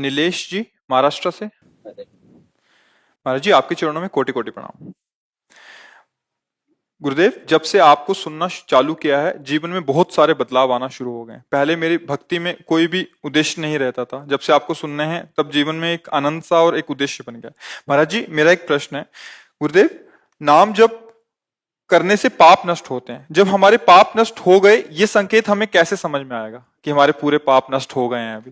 नीलेश जी, महाराष्ट्र से। महाराज जी, आपके चरणों में कोटि कोटि प्रणाम। गुरुदेव, जब से आपको सुनना चालू किया है, जीवन में बहुत सारे बदलाव आना शुरू हो गए। पहले मेरी भक्ति में कोई भी उद्देश्य नहीं रहता था। जब से आपको सुनने हैं, तब जीवन में एक आनंद सा और एक उद्देश्य बन गया। महाराज जी, मेरा एक प्रश्न है। गुरुदेव, नाम जप करने से पाप नष्ट होते हैं। जब हमारे पाप नष्ट हो गए, ये संकेत हमें कैसे समझ में आएगा कि हमारे पूरे पाप नष्ट हो गए हैं अभी?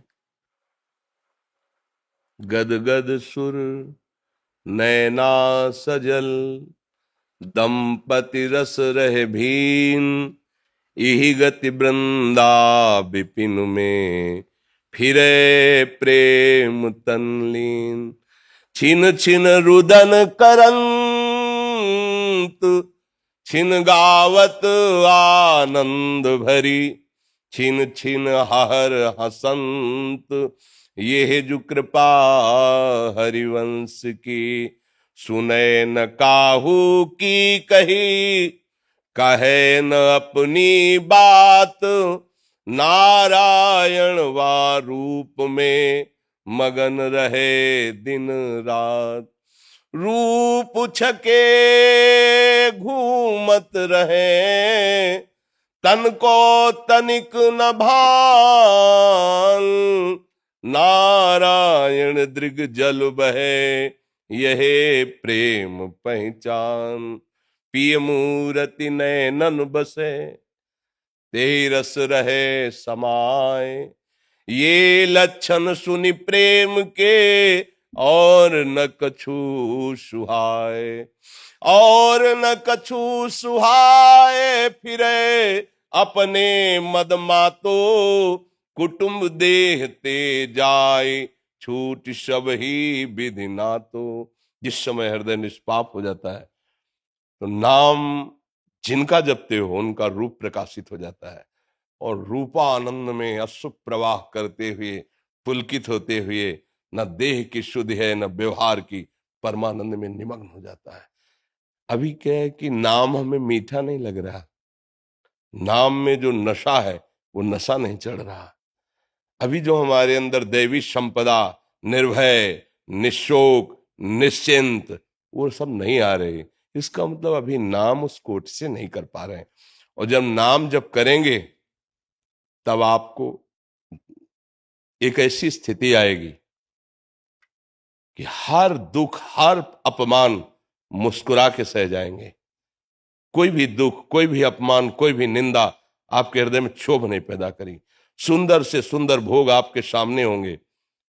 गद गद सुर नैना सजल, दंपति रस रहे भीन। इहि गति वृंदा विपिन में, फिरे प्रेम तनलीन। छिन छिन रुदन करंत, छिन गावत आनंद भरी। छिन छिन हर हसंत, ये जो कृपा हरिवंश की। सुने न काहू की कही, कहे न अपनी बात। नारायण वा रूप में, मगन रहे दिन रात। रूप छके घूमत रहे, तन को तनिक न भान। नारायण दृग जल बहे, यह प्रेम पहचान। पिय मूरति नैनन बसे, ते रस रहे समाए। ये लक्षण सुनि प्रेम के, और न कछु सुहाए। और न कछु सुहाए, फिरे अपने मद मातो। कुटुंब देह ते जाए, छूट सब ही विधि नातो। जिस समय हृदय निष्पाप हो जाता है, तो नाम जिनका जपते हो उनका रूप प्रकाशित हो जाता है, और रूपा आनंद में अश्रु प्रवाह करते हुए, पुलकित होते हुए, न देह की शुद्धि है न व्यवहार की, परमानंद में निमग्न हो जाता है। अभी क्या है कि नाम हमें मीठा नहीं लग रहा, नाम में जो नशा है वो नशा नहीं चढ़ रहा। अभी जो हमारे अंदर दैवी संपदा, निर्भय, निशोक, निश्चिंत, वो सब नहीं आ रहे। इसका मतलब अभी नाम उस कोट से नहीं कर पा रहे हैं। और जब नाम जब करेंगे, तब आपको एक ऐसी स्थिति आएगी कि हर दुख, हर अपमान मुस्कुरा के सह जाएंगे। कोई भी दुख, कोई भी अपमान, कोई भी निंदा आपके हृदय में क्षोभ नहीं पैदा करी। सुंदर से सुंदर भोग आपके सामने होंगे,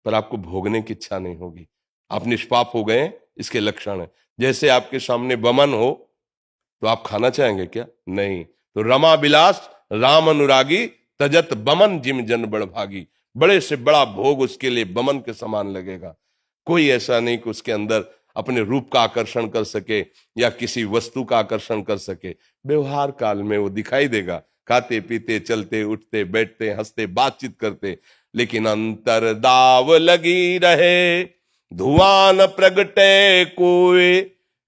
पर आपको भोगने की इच्छा नहीं होगी। आप निष्पाप हो गए, इसके लक्षण है। जैसे आपके सामने बमन हो, तो आप खाना चाहेंगे क्या? नहीं। तो रमा बिलास राम अनुरागी, तजत बमन जिम जन बड़ भागी। बड़े से बड़ा भोग उसके लिए बमन के समान लगेगा। कोई ऐसा नहीं कि उसके अंदर अपने रूप का आकर्षण कर सके या किसी वस्तु का आकर्षण कर सके। व्यवहार काल में वो दिखाई देगा, खाते पीते, चलते उठते, बैठते, हंसते, बातचीत करते, लेकिन अंतर दाव लगी रहे। धुआं न प्रगटे कोई,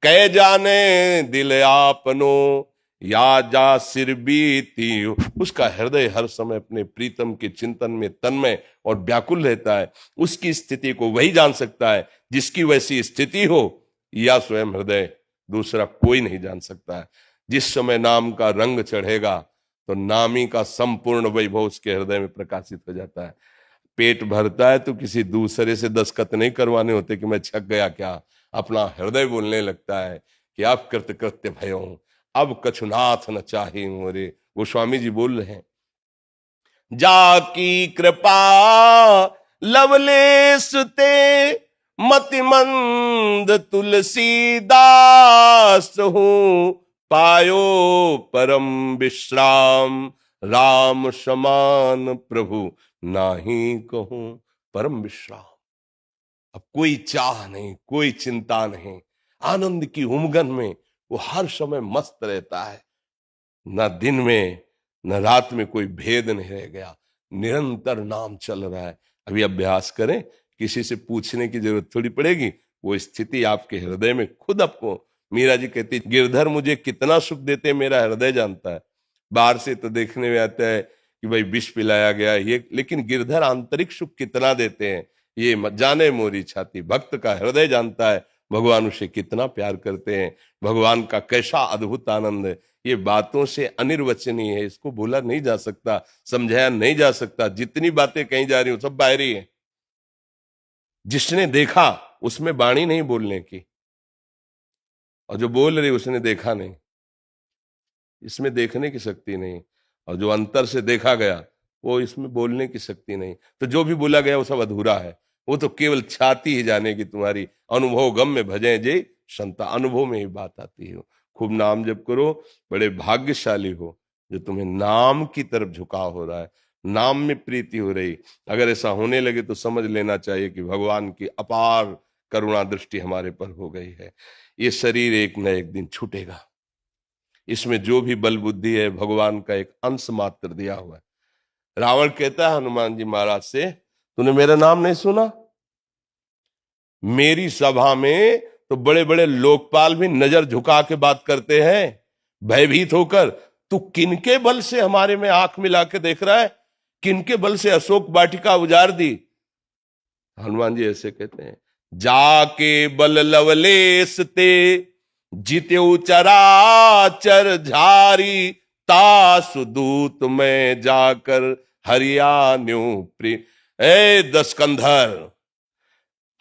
कै जाने दिल आपनो। या जा सिर बीती, उसका हृदय हर समय अपने प्रीतम के चिंतन में तन्मय और व्याकुल रहता है। उसकी स्थिति को वही जान सकता है जिसकी वैसी स्थिति हो, या स्वयं हृदय, दूसरा कोई नहीं जान सकता है। जिस समय नाम का रंग चढ़ेगा, तो नामी का संपूर्ण वैभव उसके हृदय में प्रकाशित हो जाता है। पेट भरता है तो किसी दूसरे से दस्तखत नहीं करवाने होते कि मैं छक गया क्या। अपना हृदय बोलने लगता है कि अब कृत कृत्य भयो हूं, अब कछुनाथ न चाहे मोरे। गोस्वामी जी बोल रहे हैं, जाकी कृपा लवलेश ते, मति मंद तुलसीदास हूं। पायो परम विश्राम, राम समान प्रभु नाही कहूं। परम विश्राम, अब कोई चाह नहीं, कोई चिंता नहीं, आनंद की उमगन में वो हर समय मस्त रहता है। न दिन में न रात में कोई भेद नहीं रह गया, निरंतर नाम चल रहा है। अभी अभ्यास करें, किसी से पूछने की जरूरत थोड़ी पड़ेगी, वो स्थिति आपके हृदय में खुद आपको। मीरा जी कहती, गिरधर मुझे कितना सुख देते मेरा हृदय जानता है। बाहर से तो देखने में आता है कि भाई विष पिलाया गया ये, लेकिन गिरधर आंतरिक सुख कितना देते हैं ये मत जाने मोरी छाती। भक्त का हृदय जानता है भगवान उसे कितना प्यार करते हैं, भगवान का कैसा अद्भुत आनंद है। ये बातों से अनिर्वचनीय है, इसको बोला नहीं जा सकता, समझाया नहीं जा सकता। जितनी बातें कही जा रही हो सब बाहरी है। जिसने देखा उसमें वाणी नहीं बोलने की, और जो बोल रही उसने देखा नहीं, इसमें देखने की शक्ति नहीं। और जो अंतर से देखा गया वो इसमें बोलने की शक्ति नहीं। तो जो भी बोला गया वो सब अधूरा है, वो तो केवल छाती ही जानेगी तुम्हारी। अनुभव गम में भजे जय संता, अनुभव में ही बात आती है। खूब नाम जप करो, बड़े भाग्यशाली हो जो तुम्हें नाम की तरफ झुकाव हो रहा है, नाम में प्रीति हो रही। अगर ऐसा होने लगे तो समझ लेना चाहिए कि भगवान की अपार करुणा दृष्टि हमारे पर हो गई है। ये शरीर एक न एक दिन छूटेगा, इसमें जो भी बल बुद्धि है भगवान का एक अंश मात्र दिया हुआ है। रावण कहता है हनुमान जी महाराज से, तूने मेरा नाम नहीं सुना? मेरी सभा में तो बड़े बड़े लोकपाल भी नजर झुका के बात करते हैं, भयभीत होकर। तू किनके बल से हमारे में आंख मिला के देख रहा है? किनके बल से अशोक वाटिका उजाड़ दी? हनुमान जी ऐसे कहते हैं, जाके बल लवलेस ते जित्यो चराचर झारी, तासु दूत में जाकर हरियाण्यो प्रिय। ए दशकंधर,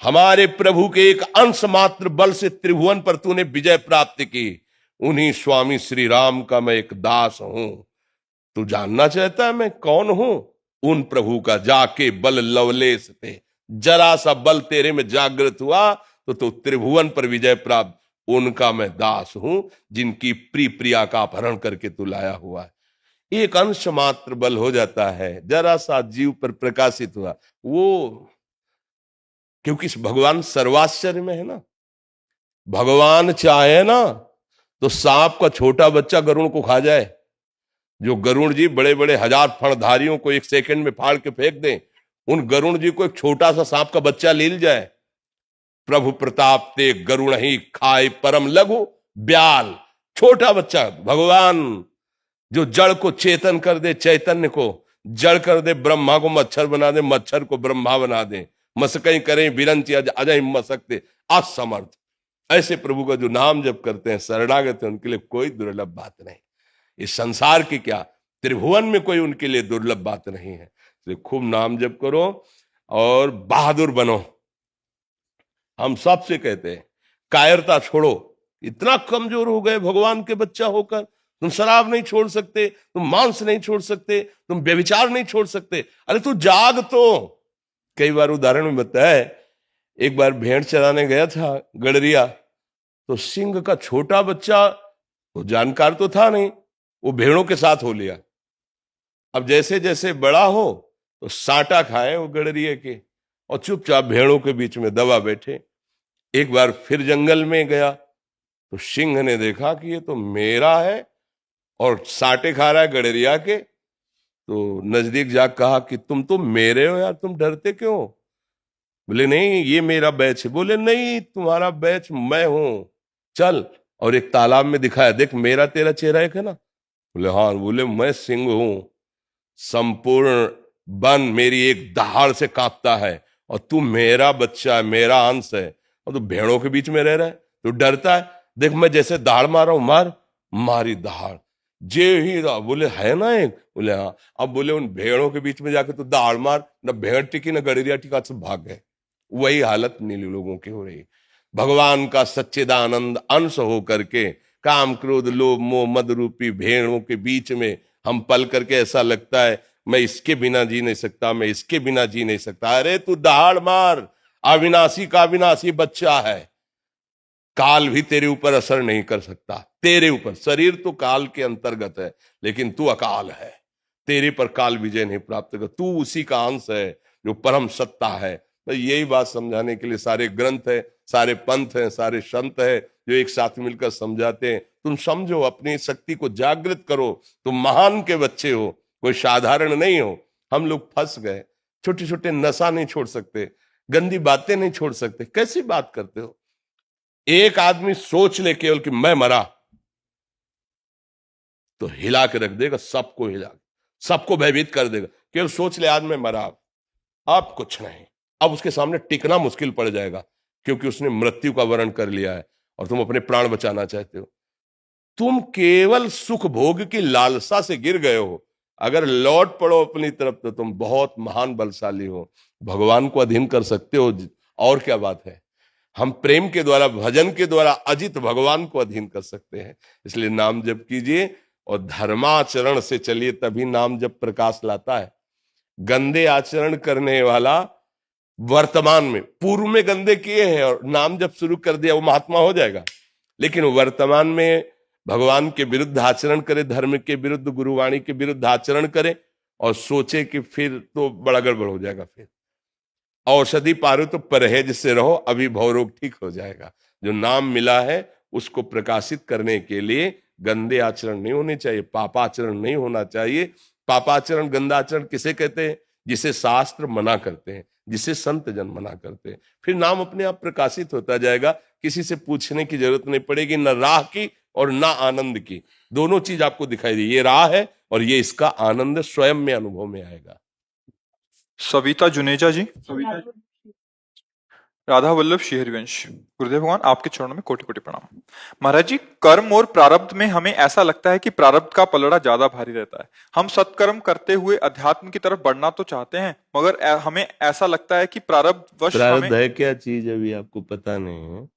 हमारे प्रभु के एक अंश मात्र बल से त्रिभुवन पर तूने विजय प्राप्त की। उन्हीं स्वामी श्री राम का मैं एक दास हूं। तू जानना चाहता है मैं कौन हूं? उन प्रभु का जाके बल लवलेस थे, जरा सा बल तेरे में जागृत हुआ तो तू त्रिभुवन पर विजय प्राप्त। उनका मैं दास हूं जिनकी प्रिया का अपहरण करके तू लाया हुआ है। एक अंश मात्र बल हो जाता है, जरा सा जीव पर प्रकाशित हुआ वो, क्योंकि भगवान सर्वाश्चर्य में है ना। भगवान चाहे ना तो सांप का छोटा बच्चा गरुड़ को खा जाए। जो गरुड़ जी बड़े बड़े हजार फणधारियों को एक सेकंड में फाड़ के फेंक दें, उन गरुड़ जी को एक छोटा सा सांप का बच्चा ले जाए। प्रभु प्रताप ते गरुण ही खाए परम लघु ब्याल, छोटा बच्चा। भगवान जो जड़ को चेतन कर दे, चैतन्य को जड़ कर दे, ब्रह्मा को मच्छर बना दे, मच्छर को ब्रह्मा बना दे, मसकई करें बिरंची अजय मसकते असमर्थ। ऐसे प्रभु का जो नाम जप करते हैं, शरणागत है, उनके लिए कोई दुर्लभ बात नहीं। इस संसार की क्या, त्रिभुवन में कोई उनके लिए दुर्लभ बात नहीं है। तो खूब नाम जप करो और बहादुर बनो। हम सबसे कहते हैं कायरता छोड़ो। इतना कमजोर हो गए भगवान के बच्चा होकर। तुम शराब नहीं छोड़ सकते, तुम मांस नहीं छोड़ सकते, तुम व्यभिचार नहीं छोड़ सकते। अरे तू जाग तो। कई बार उदाहरण में बताया है, एक बार भेड़ चराने गया था गड़रिया, तो सिंह का छोटा बच्चा, वो जानकार तो था नहीं, वो भेड़ों के साथ हो लिया। अब जैसे जैसे बड़ा हो तो साटा खाए वो गड़रिए के, और चुपचाप भेड़ों के बीच में दबा बैठे। एक बार फिर जंगल में गया तो सिंह ने देखा कि ये तो मेरा है और साटे खा रहा है गड़रिया के। तो नजदीक जाकर कहा कि तुम तो मेरे हो यार, तुम डरते क्यों? बोले नहीं ये मेरा बैच है। बोले नहीं तुम्हारा बैच मैं हूं, चल। और एक तालाब में दिखाया, देख मेरा तेरा चेहरा एक है ना। बोले हाँ। बोले मैं सिंह हूं, संपूर्ण वन मेरी एक दहाड़ से कांपता है, और तू मेरा बच्चा है, मेरा अंश है, और तू भेड़ों के बीच में रह रहा है, तू डरता है। देख मैं जैसे दहाड़ मार रहा हूं, मार मारी दहाड़ जे ही। बोले है ना एक? बोले हाँ। अब बोले उन भेड़ों के बीच में जाके तू दहाड़ मार, न भेड़ टिकी न गड़रिया टिका, सब भाग गए। वही हालत नीली लोगों की हो रही। भगवान का सच्चिदानंद अंश हो करके काम क्रोध लोभ मोह मद रूपी भेड़ों के बीच में हम पल करके ऐसा लगता है मैं इसके बिना जी नहीं सकता, मैं इसके बिना जी नहीं सकता। अरे तू दहाड़ मार, अविनाशी का अविनाशी बच्चा है। काल भी तेरे ऊपर असर नहीं कर सकता, तेरे ऊपर। शरीर तो काल के अंतर्गत है, लेकिन तू अकाल है, तेरे पर काल विजय नहीं प्राप्त कर। तू उसी का अंश है जो परम सत्ता है। तो यही बात समझाने के लिए सारे ग्रंथ है, सारे पंथ हैं, सारे संत है जो एक साथ मिलकर समझाते हैं। तुम समझो, अपनी शक्ति को जागृत करो। तुम महान के बच्चे हो, कोई साधारण नहीं हो। हम लोग फंस गए, छोटे छोटे नशा नहीं छोड़ सकते, गंदी बातें नहीं छोड़ सकते। कैसी बात करते हो? एक आदमी सोच ले केवल कि मैं मरा, तो हिला के रख देगा, सबको हिला, सबको भयभीत कर देगा। केवल सोच ले आज मैं मरा, अब कुछ नहीं, अब उसके सामने टिकना मुश्किल पड़ जाएगा, क्योंकि उसने मृत्यु का वर्ण कर लिया है और तुम अपने प्राण बचाना चाहते हो। तुम केवल सुख भोग की लालसा से गिर गए हो। अगर लौट पड़ो अपनी तरफ तो तुम बहुत महान बलशाली हो, भगवान को अधीन कर सकते हो। और क्या बात है, हम प्रेम के द्वारा, भजन के द्वारा अजित भगवान को अधीन कर सकते हैं। इसलिए नाम जप कीजिए और धर्माचरण से चलिए, तभी नाम जप प्रकाश लाता है। गंदे आचरण करने वाला वर्तमान में, पूर्व में गंदे किए हैं और नाम जप शुरू कर दिया, वो महात्मा हो जाएगा। लेकिन वर्तमान में भगवान के विरुद्ध आचरण करे, धर्म के विरुद्ध, गुरुवाणी के विरुद्ध आचरण करे और सोचे कि फिर तो बड़ा गड़बड़ हो जाएगा। फिर औषधि पारो तो परहेज से रहो, अभी भवरोग ठीक हो जाएगा। जो नाम मिला है उसको प्रकाशित करने के लिए गंदे आचरण नहीं होने चाहिए, पापाचरण नहीं होना चाहिए। पापाचरण, गंदा आचरण किसे कहते हैं? जिसे शास्त्र मना करते हैं, जिसे संत जन मना करते हैं। फिर नाम अपने आप प्रकाशित होता जाएगा, किसी से पूछने की जरूरत नहीं पड़ेगी, न राह की और ना आनंद की। दोनों चीज आपको दिखाई दे, ये राह है और ये इसका आनंद स्वयं में अनुभव में आएगा। सविता जुनेजा जी, राधा वल्लभ श्री हरिवंश, गुरुदेव भगवान आपके चरणों में कोटि कोटि प्रणाम। महाराज जी, कर्म और प्रारब्ध में हमें ऐसा लगता है कि प्रारब्ध का पलड़ा ज्यादा भारी रहता है। हम सत्कर्म करते हुए अध्यात्म की तरफ बढ़ना तो चाहते हैं, मगर हमें ऐसा लगता है कि प्रारब्ध वश प्रारब्ध हमें। है क्या चीज अभी आपको पता नहीं है,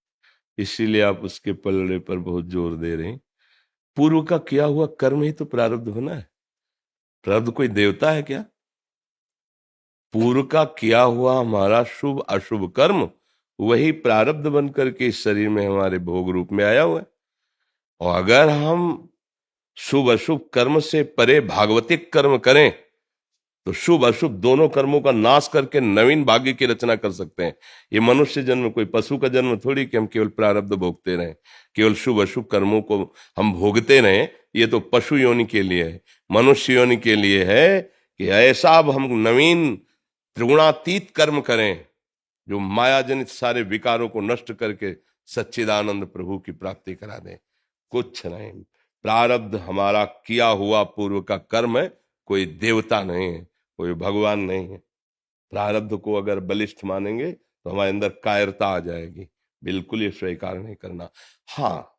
इसीलिए आप उसके पलड़े पर बहुत जोर दे रहे हैं। पूर्व का किया हुआ कर्म ही तो प्रारब्ध होना है। प्रारब्ध कोई देवता है क्या? पूर्व का किया हुआ हमारा शुभ अशुभ कर्म वही प्रारब्ध बन करके इस शरीर में हमारे भोग रूप में आया हुआ है। और अगर हम शुभ अशुभ कर्म से परे भागवतिक कर्म करें तो शुभ अशुभ दोनों कर्मों का नाश करके नवीन भाग्य की रचना कर सकते हैं। ये मनुष्य जन्म कोई पशु का जन्म थोड़ी कि हम केवल प्रारब्ध भोगते रहें, केवल शुभ अशुभ कर्मों को हम भोगते रहें। ये तो पशु योनि के लिए है, मनुष्य योनि के लिए है कि ऐसा अब हम नवीन त्रिगुणातीत कर्म करें जो माया जनित सारे विकारों को नष्ट करके सच्चिदानंद प्रभु की प्राप्ति करा दें। कुछ नहीं, प्रारब्ध हमारा किया हुआ पूर्व का कर्म है, कोई देवता नहीं है, कोई भगवान नहीं है। प्रारब्ध को अगर बलिष्ठ मानेंगे तो हमारे अंदर कायरता आ जाएगी, बिल्कुल ये स्वीकार नहीं करना। हाँ,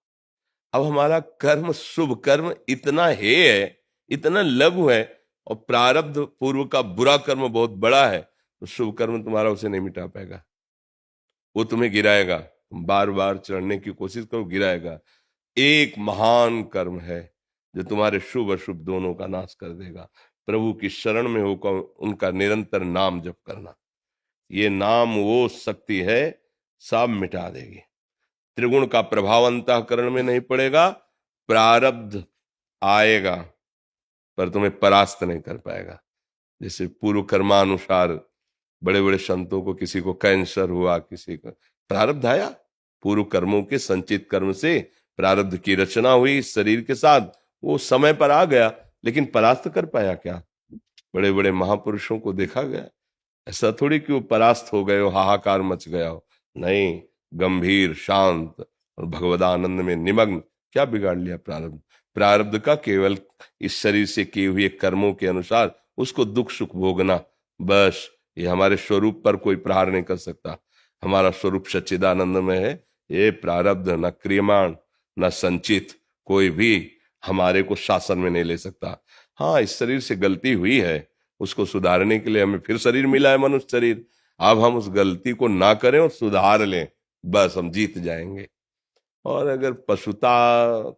अब हमारा कर्म, शुभ कर्म इतना है, इतना लघु है, और प्रारब्ध पूर्व का बुरा कर्म बहुत बड़ा है, तो शुभ कर्म तुम्हारा उसे नहीं मिटा पाएगा, वो तुम्हें गिराएगा। तुम बार बार चढ़ने की कोशिश करो, गिराएगा। एक महान कर्म है जो तुम्हारे शुभ अशुभ दोनों का नाश कर देगा। प्रभु की शरण में होकर उनका निरंतर नाम जप करना, ये नाम वो शक्ति है, सब मिटा देगी। त्रिगुण का प्रभाव अंतःकरण में नहीं पड़ेगा, प्रारब्ध आएगा पर तुम्हें परास्त नहीं कर पाएगा। जैसे पूर्व कर्मानुसार बड़े बड़े संतों को, किसी को कैंसर हुआ, किसी को प्रारब्ध आया, पूर्व कर्मों के संचित कर्म से प्रारब्ध की रचना हुई शरीर के साथ, वो समय पर आ गया, लेकिन परास्त कर पाया क्या? बड़े बड़े महापुरुषों को देखा गया, ऐसा थोड़ी कि वो परास्त हो गए हो, हाहाकार मच गया हो, नहीं, गंभीर, शांत और भगवदानंद में निमग्न। क्या बिगाड़ लिया प्रारब्ध? प्रारब्ध का केवल इस शरीर से किए हुए कर्मों के अनुसार उसको दुख सुख भोगना, बस। ये हमारे स्वरूप पर कोई प्रहार नहीं कर सकता। हमारा स्वरूप सच्चिदानंद में है। ये प्रारब्ध न क्रियमाण न संचित कोई भी हमारे को शासन में नहीं ले सकता। हाँ, इस शरीर से गलती हुई है, उसको सुधारने के लिए हमें फिर शरीर मिला है, मनुष्य शरीर। अब हम उस गलती को ना करें और सुधार लें, बस हम जीत जाएंगे। और अगर पशुता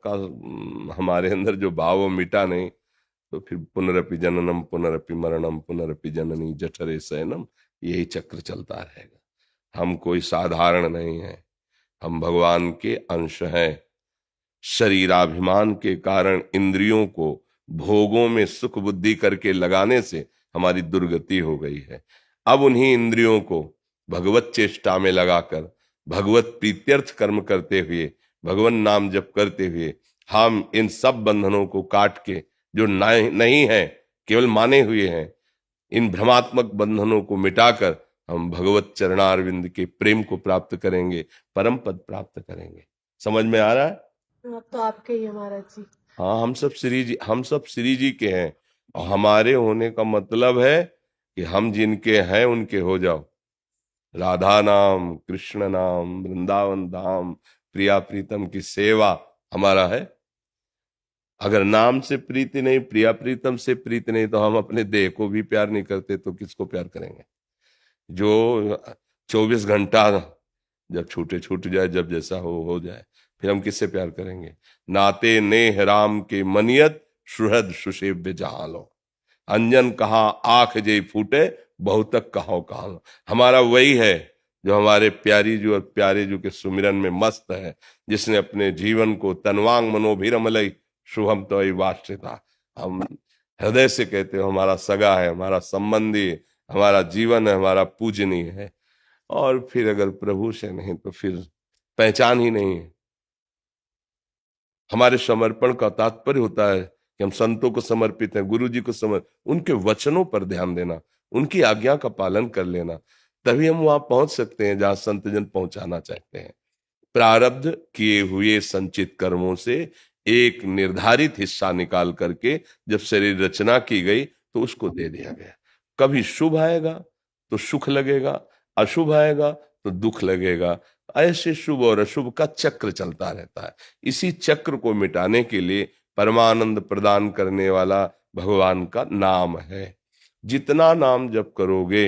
का हमारे अंदर जो भाव वो मिटा नहीं, तो फिर पुनरपि जननम पुनरपि मरणम पुनरपि जननी जठरे शयनम, यही चक्र चलता रहेगा। हम कोई साधारण नहीं है, हम भगवान के अंश हैं। शरीराभिमान के कारण इंद्रियों को भोगों में सुख बुद्धि करके लगाने से हमारी दुर्गति हो गई है। अब उन्हीं इंद्रियों को भगवत चेष्टा में लगाकर, भगवत प्रीत्यर्थ कर्म करते हुए, भगवान नाम जप करते हुए हम इन सब बंधनों को काट के, जो नहीं है केवल माने हुए हैं, इन भ्रमात्मक बंधनों को मिटाकर हम भगवत चरणारविंद के प्रेम को प्राप्त करेंगे, परम पद प्राप्त करेंगे। समझ में आ रहा है? तो आपके ही है महाराज जी। हाँ, हम सब श्री जी के हैं, और हमारे होने का मतलब है कि हम जिनके हैं उनके हो जाओ। राधा नाम, कृष्ण नाम, वृंदावन धाम, प्रिया प्रीतम की सेवा हमारा है। अगर नाम से प्रीति नहीं, प्रिया प्रीतम से प्रीति नहीं, तो हम अपने देह को भी प्यार नहीं करते तो किसको प्यार करेंगे? जो 24 घंटा जब छूटे छूट जाए, जब जैसा हो जाए, फिर हम किससे प्यार करेंगे? नाते नेह राम के मनियत, सुहृद सुसेव्य जहां लो। अंजन कहा आंख जे फूटे, बहुतक कहो कहा। हमारा वही है जो हमारे प्यारी जो और प्यारे जो के सुमिरन में मस्त है, जिसने अपने जीवन को तनवांग मनोभिरमलई शुभम तो वाश्रिता। हम हृदय से कहते हो हमारा सगा है, हमारा संबंधी, हमारा जीवन है, हमारा पूजनीय है। और फिर अगर प्रभु से नहीं तो फिर पहचान ही नहीं है। हमारे समर्पण का तात्पर्य होता है कि हम संतों को समर्पित हैं, गुरु जी को उनके वचनों पर ध्यान देना, उनकी आज्ञा का पालन कर लेना, तभी हम वहां पहुंच सकते हैं जहां संत जन पहुंचाना चाहते हैं। प्रारब्ध किए हुए संचित कर्मों से एक निर्धारित हिस्सा निकाल करके जब शरीर रचना की गई तो उसको दे दिया गया। कभी शुभ आएगा तो सुख लगेगा, अशुभ आएगा तो दुख लगेगा। ऐसे शुभ और अशुभ का चक्र चलता रहता है। इसी चक्र को मिटाने के लिए परमानंद प्रदान करने वाला भगवान का नाम है। जितना नाम जप करोगे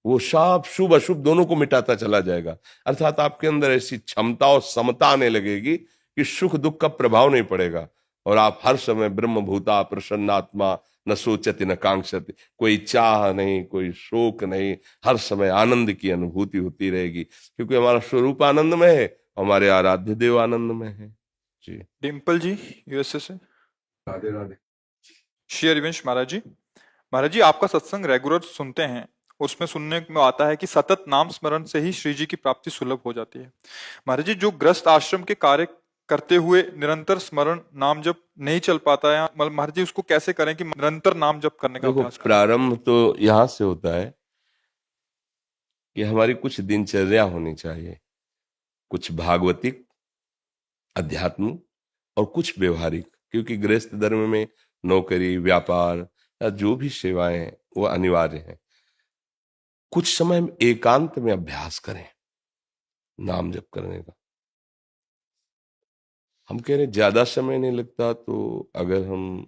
वो सब शुभ अशुभ दोनों को मिटाता चला जाएगा। अर्थात आपके अंदर ऐसी क्षमता और समता आने लगेगी कि सुख दुख का प्रभाव नहीं पड़ेगा और आप हर समय ब्रह्मभूता प्रसन्नात्मा न सोचति न कांक्षति। कोई चाह नहीं, कोई शोक नहीं, हर समय आनंद की अनुभूति होती रहेगी, क्योंकि हमारा स्वरूप आनंद में है, हमारे आराध्य देव आनंद में है। जी। डिम्पल जी यूएसए से। राधे राधे। श्री हरिवंश महाराज जी आपका सत्संग रेगुलर सुनते हैं, उसमें सुनने में आता है कि सतत नाम स्मरण से ही श्री जी की प्राप्ति सुलभ हो जाती है। महाराज जी, जो ग्रस्त आश्रम के कार्य करते हुए निरंतर स्मरण नाम जप नहीं चल पाता है, महाराज जी उसको कैसे करें कि निरंतर नाम जप करने का देखो, अभ्यास करें? प्रारंभ तो यहां से होता है कि हमारी कुछ दिनचर्या होनी चाहिए, कुछ भागवतिक अध्यात्म और कुछ व्यवहारिक, क्योंकि गृहस्थ धर्म में नौकरी व्यापार या जो भी सेवाएं हैं वो अनिवार्य है। कुछ समय हम एकांत में अभ्यास करें नाम जप करने का। हम कह रहे ज्यादा समय नहीं लगता, तो अगर हम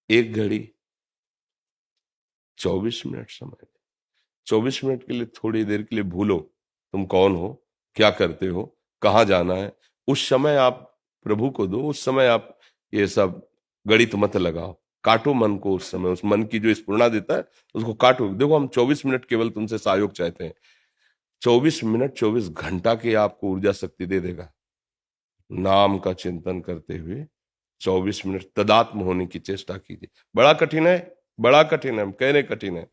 1 घड़ी 24 मिनट समय, 24 मिनट के लिए थोड़ी देर के लिए भूलो तुम कौन हो, क्या करते हो, कहाँ जाना है, उस समय आप प्रभु को दो। उस समय आप ये सब गणित मत लगाओ, काटो मन को। उस समय उस मन की जो स्फुरणा देता है उसको काटो। देखो, हम 24 मिनट केवल तुमसे सहयोग चाहते हैं। 24 मिनट 24 घंटा की आपको ऊर्जा शक्ति दे देगा। नाम का चिंतन करते हुए 24 मिनट तदात्म होने की चेष्टा कीजिए। बड़ा कठिन है, बड़ा कठिन है, हम कह रहे कठिन है,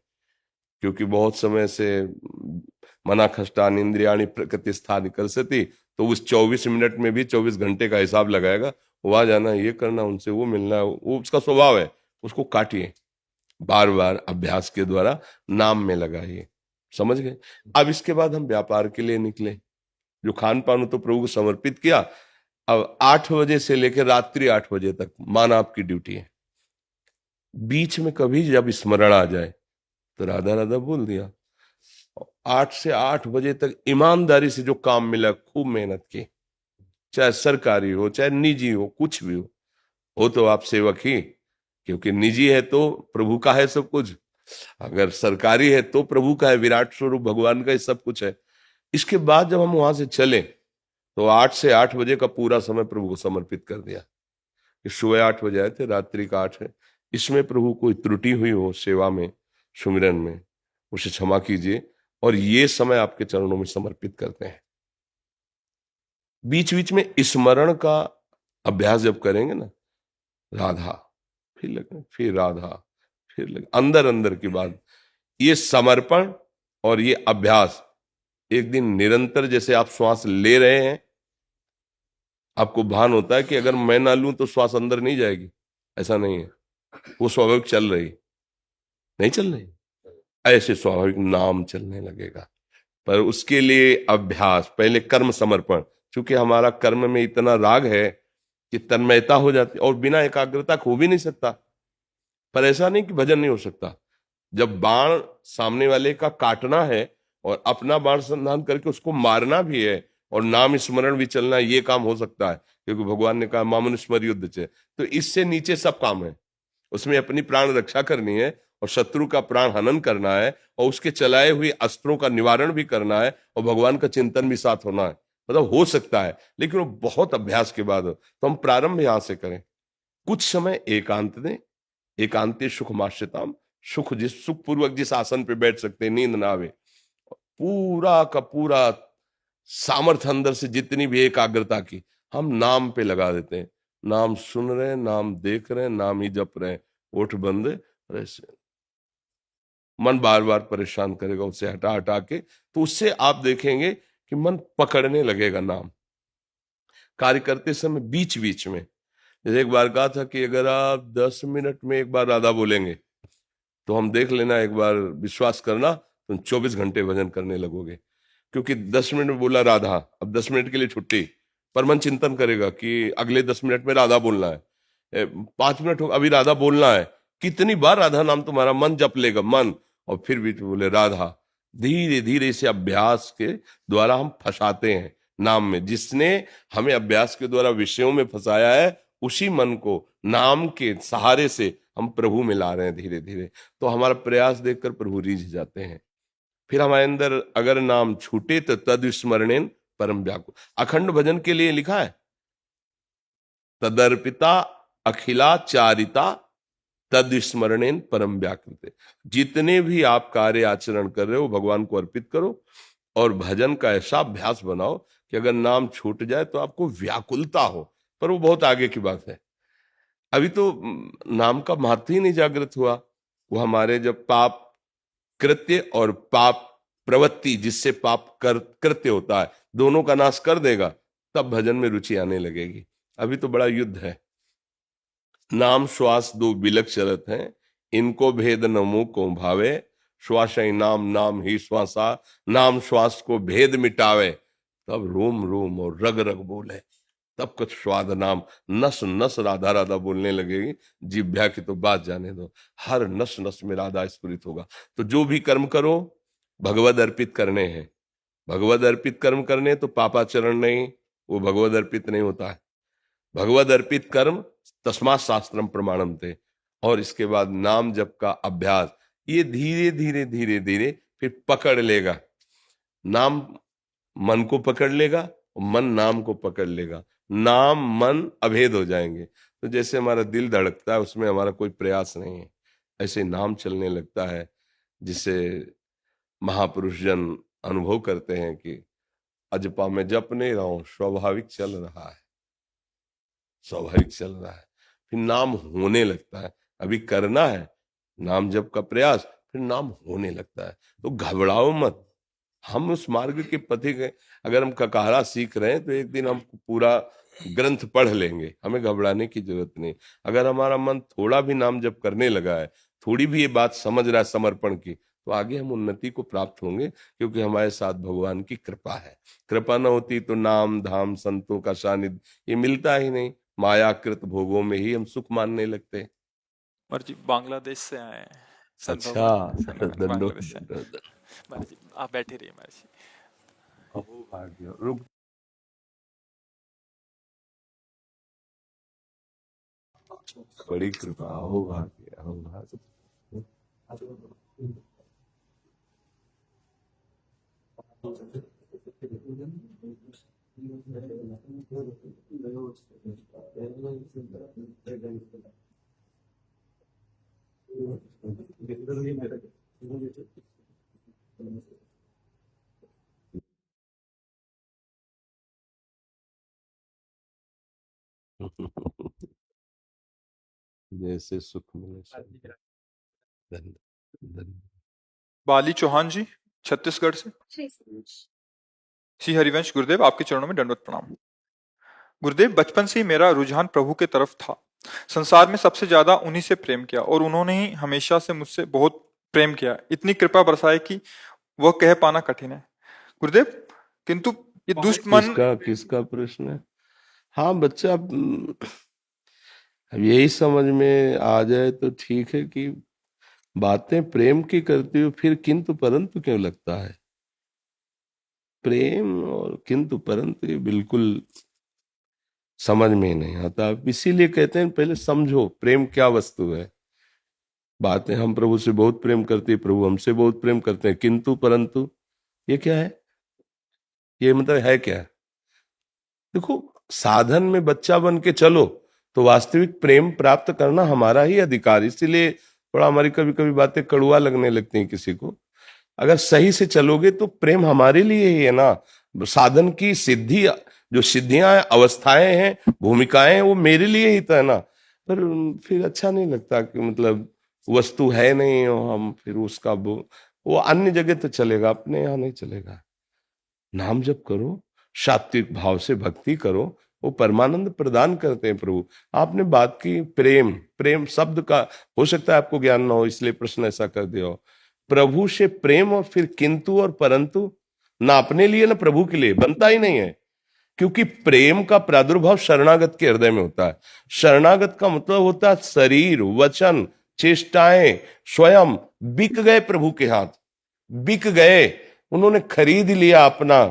क्योंकि बहुत समय से मना खष्टान इंद्रियाणी प्रकृति स्थान कर सती, तो उस 24 मिनट में भी 24 घंटे का हिसाब लगाएगा। वहां जाना, ये करना, उनसे वो मिलना, वो उसका स्वभाव है, उसको काटिए। बार बार अभ्यास के द्वारा नाम में लगाइए। समझ गए? अब इसके बाद हम व्यापार के लिए निकले। जो खान पान तो प्रभु को समर्पित किया। अब 8 बजे से लेकर रात्रि 8 बजे तक माना आपकी ड्यूटी है। बीच में कभी जब स्मरण आ जाए तो राधा राधा बोल दिया। 8 से 8 बजे तक ईमानदारी से जो काम मिला, खूब मेहनत की, चाहे सरकारी हो चाहे निजी हो, कुछ भी हो तो आप सेवक ही, क्योंकि निजी है तो प्रभु का है सब कुछ, अगर सरकारी है तो प्रभु का है, विराट स्वरूप भगवान का ही सब कुछ है। इसके बाद जब हम वहां से चले तो 8 से 8 बजे का पूरा समय प्रभु को समर्पित कर दिया। सुबह 8 बजे आए थे, रात्रि का 8 है। इसमें प्रभु कोई त्रुटि हुई हो सेवा में, सुमिरन में, उसे क्षमा कीजिए और ये समय आपके चरणों में समर्पित करते हैं। बीच बीच में स्मरण का अभ्यास जब करेंगे ना, राधा फिर लगे, फिर राधा फिर लगे, अंदर अंदर की बात, ये समर्पण और ये अभ्यास एक दिन निरंतर, जैसे आप श्वास ले रहे हैं, आपको भान होता है कि अगर मैं ना लूं तो श्वास अंदर नहीं जाएगी, ऐसा नहीं है, वो स्वाभाविक चल रही, नहीं चल रही, ऐसे स्वाभाविक नाम चलने लगेगा। पर उसके लिए अभ्यास, पहले कर्म समर्पण, क्योंकि हमारा कर्म में इतना राग है कि तन्मयता हो जाती, और बिना एकाग्रता हो भी नहीं सकता। पर ऐसा नहीं कि भजन नहीं हो सकता। जब बाण सामने वाले का काटना है और अपना बाण संधान करके उसको मारना भी है और नाम स्मरण भी चलना, ये काम हो सकता है, क्योंकि भगवान ने कहा मामनुस्मर युद्ध से। तो इससे नीचे सब काम है, उसमें अपनी प्राण रक्षा करनी है और शत्रु का प्राण हनन करना है और उसके चलाए हुए अस्त्रों का निवारण भी करना है और भगवान का चिंतन भी साथ होना है। मतलब हो सकता है, लेकिन वो बहुत अभ्यास के बाद। तो हम प्रारंभ यहां से करें, कुछ समय एकांत दें, एकांते सुख माश्रिताम, सुख जिस सुख पूर्वक जिस आसन पे बैठ सकते हैं, नींद ना आवे, पूरा का पूरा सामर्थ्य अंदर से जितनी भी एकाग्रता की हम नाम पे लगा देते हैं। नाम सुन रहे हैं, नाम देख रहे हैं, नाम ही जप रहे हैं, ओठ बंद ऐसे। मन बार बार परेशान करेगा, उसे हटा हटा के, तो उससे आप देखेंगे कि मन पकड़ने लगेगा नाम। कार्य करते समय बीच बीच में, जैसे एक बार कहा था कि अगर आप 10 मिनट में एक बार राधा बोलेंगे तो हम देख लेना, एक बार विश्वास करना, तुम 24 घंटे भजन करने लगोगे। क्योंकि 10 मिनट में बोला राधा, अब 10 मिनट के लिए छुट्टी, पर मन चिंतन करेगा कि अगले 10 मिनट में राधा बोलना है, 5 मिनट हो अभी राधा बोलना है, कितनी बार राधा नाम तुम्हारा मन जप लेगा मन, और फिर भी बोले राधा। धीरे धीरे से अभ्यास के द्वारा हम फंसाते हैं नाम में। जिसने हमें अभ्यास के द्वारा विषयों में फंसाया है, उसी मन को नाम के सहारे से हम प्रभु में ला रहे हैं धीरे धीरे। तो हमारा प्रयास देखकर प्रभु रीझ जाते हैं। फिर हमारे अंदर अगर नाम छूटे तो तद स्मरणेन परम व्याकुल। अखंड भजन के लिए लिखा है, तदर्पिता अखिलाचारिता तद स्मरणेन परम व्याकृत। जितने भी आप कार्य आचरण कर रहे हो भगवान को अर्पित करो और भजन का ऐसा अभ्यास बनाओ कि अगर नाम छूट जाए तो आपको व्याकुलता हो। पर वो बहुत आगे की बात है, अभी तो नाम का महत्व ही नहीं जागृत हुआ। वो हमारे जब पाप कृत्य और पाप प्रवृत्ति, जिससे पाप कृत्य होता है, दोनों का नाश कर देगा, तब भजन में रुचि आने लगेगी। अभी तो बड़ा युद्ध है। नाम श्वास दो बिलक चलत हैं, इनको भेद न मुंह को भावे, श्वास ही नाम नाम ही श्वासा, नाम श्वास को भेद मिटावे, तब रोम रोम और रग रग बोले, तब कुछ स्वाद नाम, नस नस राधा राधा बोलने लगेगी। जिभ्या की तो बात जाने दो, हर नस नस में राधा स्फुरित होगा। तो जो भी कर्म करो भगवद अर्पित करने हैं। भगवद अर्पित कर्म करने तो पापाचरण नहीं, वो भगवद अर्पित नहीं होता है। भगवद अर्पित कर्म तस्मात् शास्त्रम प्रमाणम थे। और इसके बाद नाम जप का अभ्यास, ये धीरे धीरे धीरे धीरे फिर पकड़ लेगा। नाम मन को पकड़ लेगा और मन नाम को पकड़ लेगा, नाम मन अभेद हो जाएंगे। तो जैसे हमारा दिल धड़कता है उसमें हमारा कोई प्रयास नहीं है, ऐसे नाम चलने लगता है, जिसे महापुरुष जन अनुभव करते हैं कि अजपा में जप नहीं रहा हूं, स्वाभाविक चल रहा है, स्वाभाविक चल रहा है। फिर नाम होने लगता है। अभी करना है नाम जप का प्रयास, फिर नाम होने लगता है। तो घबराओ मत, हम उस मार्ग के पथिक हैं। अगर हम ककारा सीख रहे हैं तो एक दिन हम पूरा ग्रंथ पढ़ लेंगे, हमें घबराने की जरूरत नहीं। अगर हमारा मन थोड़ा भी नाम जप करने लगा है, थोड़ी भी ये बात समझ रहा है समर्पण की, तो आगे हम उन्नति को प्राप्त होंगे, क्योंकि हमारे साथ भगवान की कृपा है। कृपा न होती तो नाम धाम संतों का सानिध्य ये मिलता ही नहीं। मायाकृत भोगों में ही हम सुख मानने लगते हैं। और जी बांग्लादेश से आए हैं संत अच्छा, भगवान, दंडो बांग्लादेश से। महाराज जी आप बैठे रहिए महाराज जी। रुक, बड़ी कृपा हो भाग्य हो भाग्य। जैसे सुख मिले धन्य धन्य। बाली चौहान जी छत्तीसगढ़ से। श्री हरिवंश गुरुदेव, आपके चरणों में दंडवत प्रणाम। गुरुदेव, बचपन से ही मेरा रुझान प्रभु के तरफ था। संसार में सबसे ज्यादा उन्हीं से प्रेम किया और उन्होंने ही हमेशा से मुझसे बहुत प्रेम किया। इतनी कृपा बरसाए कि वह कह पाना कठिन है गुरुदेव, किंतु ये दुष्ट मन। किसका किसका प्रश्न है? हाँ बच्चा, अब यही समझ में आ जाए तो ठीक है कि बातें प्रेम की करती हो, फिर किंतु परंतु क्यों लगता है? प्रेम और किंतु परंतु ये बिल्कुल समझ में नहीं आता। इसीलिए कहते हैं पहले समझो प्रेम क्या वस्तु है। बातें हम प्रभु से बहुत प्रेम करते हैं, प्रभु हमसे बहुत प्रेम करते हैं, किंतु परंतु ये क्या है? ये मतलब है क्या? देखो, साधन में बच्चा बन के चलो तो वास्तविक प्रेम प्राप्त करना हमारा ही अधिकार। इसीलिए थोड़ा हमारी कभी कभी बातें कड़ुआ लगने लगती हैं किसी को। अगर सही से चलोगे तो प्रेम हमारे लिए ही है ना। साधन की सिद्धि, जो सिद्धियां अवस्थाएं हैं, भूमिकाएं हैं, वो मेरे लिए ही तो है ना। पर फिर अच्छा नहीं लगता कि मतलब वस्तु है नहीं और हम फिर उसका वो अन्य जगह तो चलेगा, अपने यहाँ नहीं चलेगा। नाम जप करो, सात्विक भाव से भक्ति करो, वो परमानंद प्रदान करते हैं प्रभु। आपने बात की प्रेम, प्रेम शब्द का हो सकता है आपको ज्ञान ना हो, इसलिए प्रश्न ऐसा कर दिया हो। प्रभु से प्रेम और फिर किंतु और परंतु ना अपने लिए ना प्रभु के लिए बनता ही नहीं है। क्योंकि प्रेम का प्रादुर्भाव शरणागत के हृदय में होता है। शरणागत का मतलब होता है शरीर, वचन, चेष्टाएं स्वयं बिक गए प्रभु के हाथ, बिक गए, उन्होंने खरीद लिया अपना।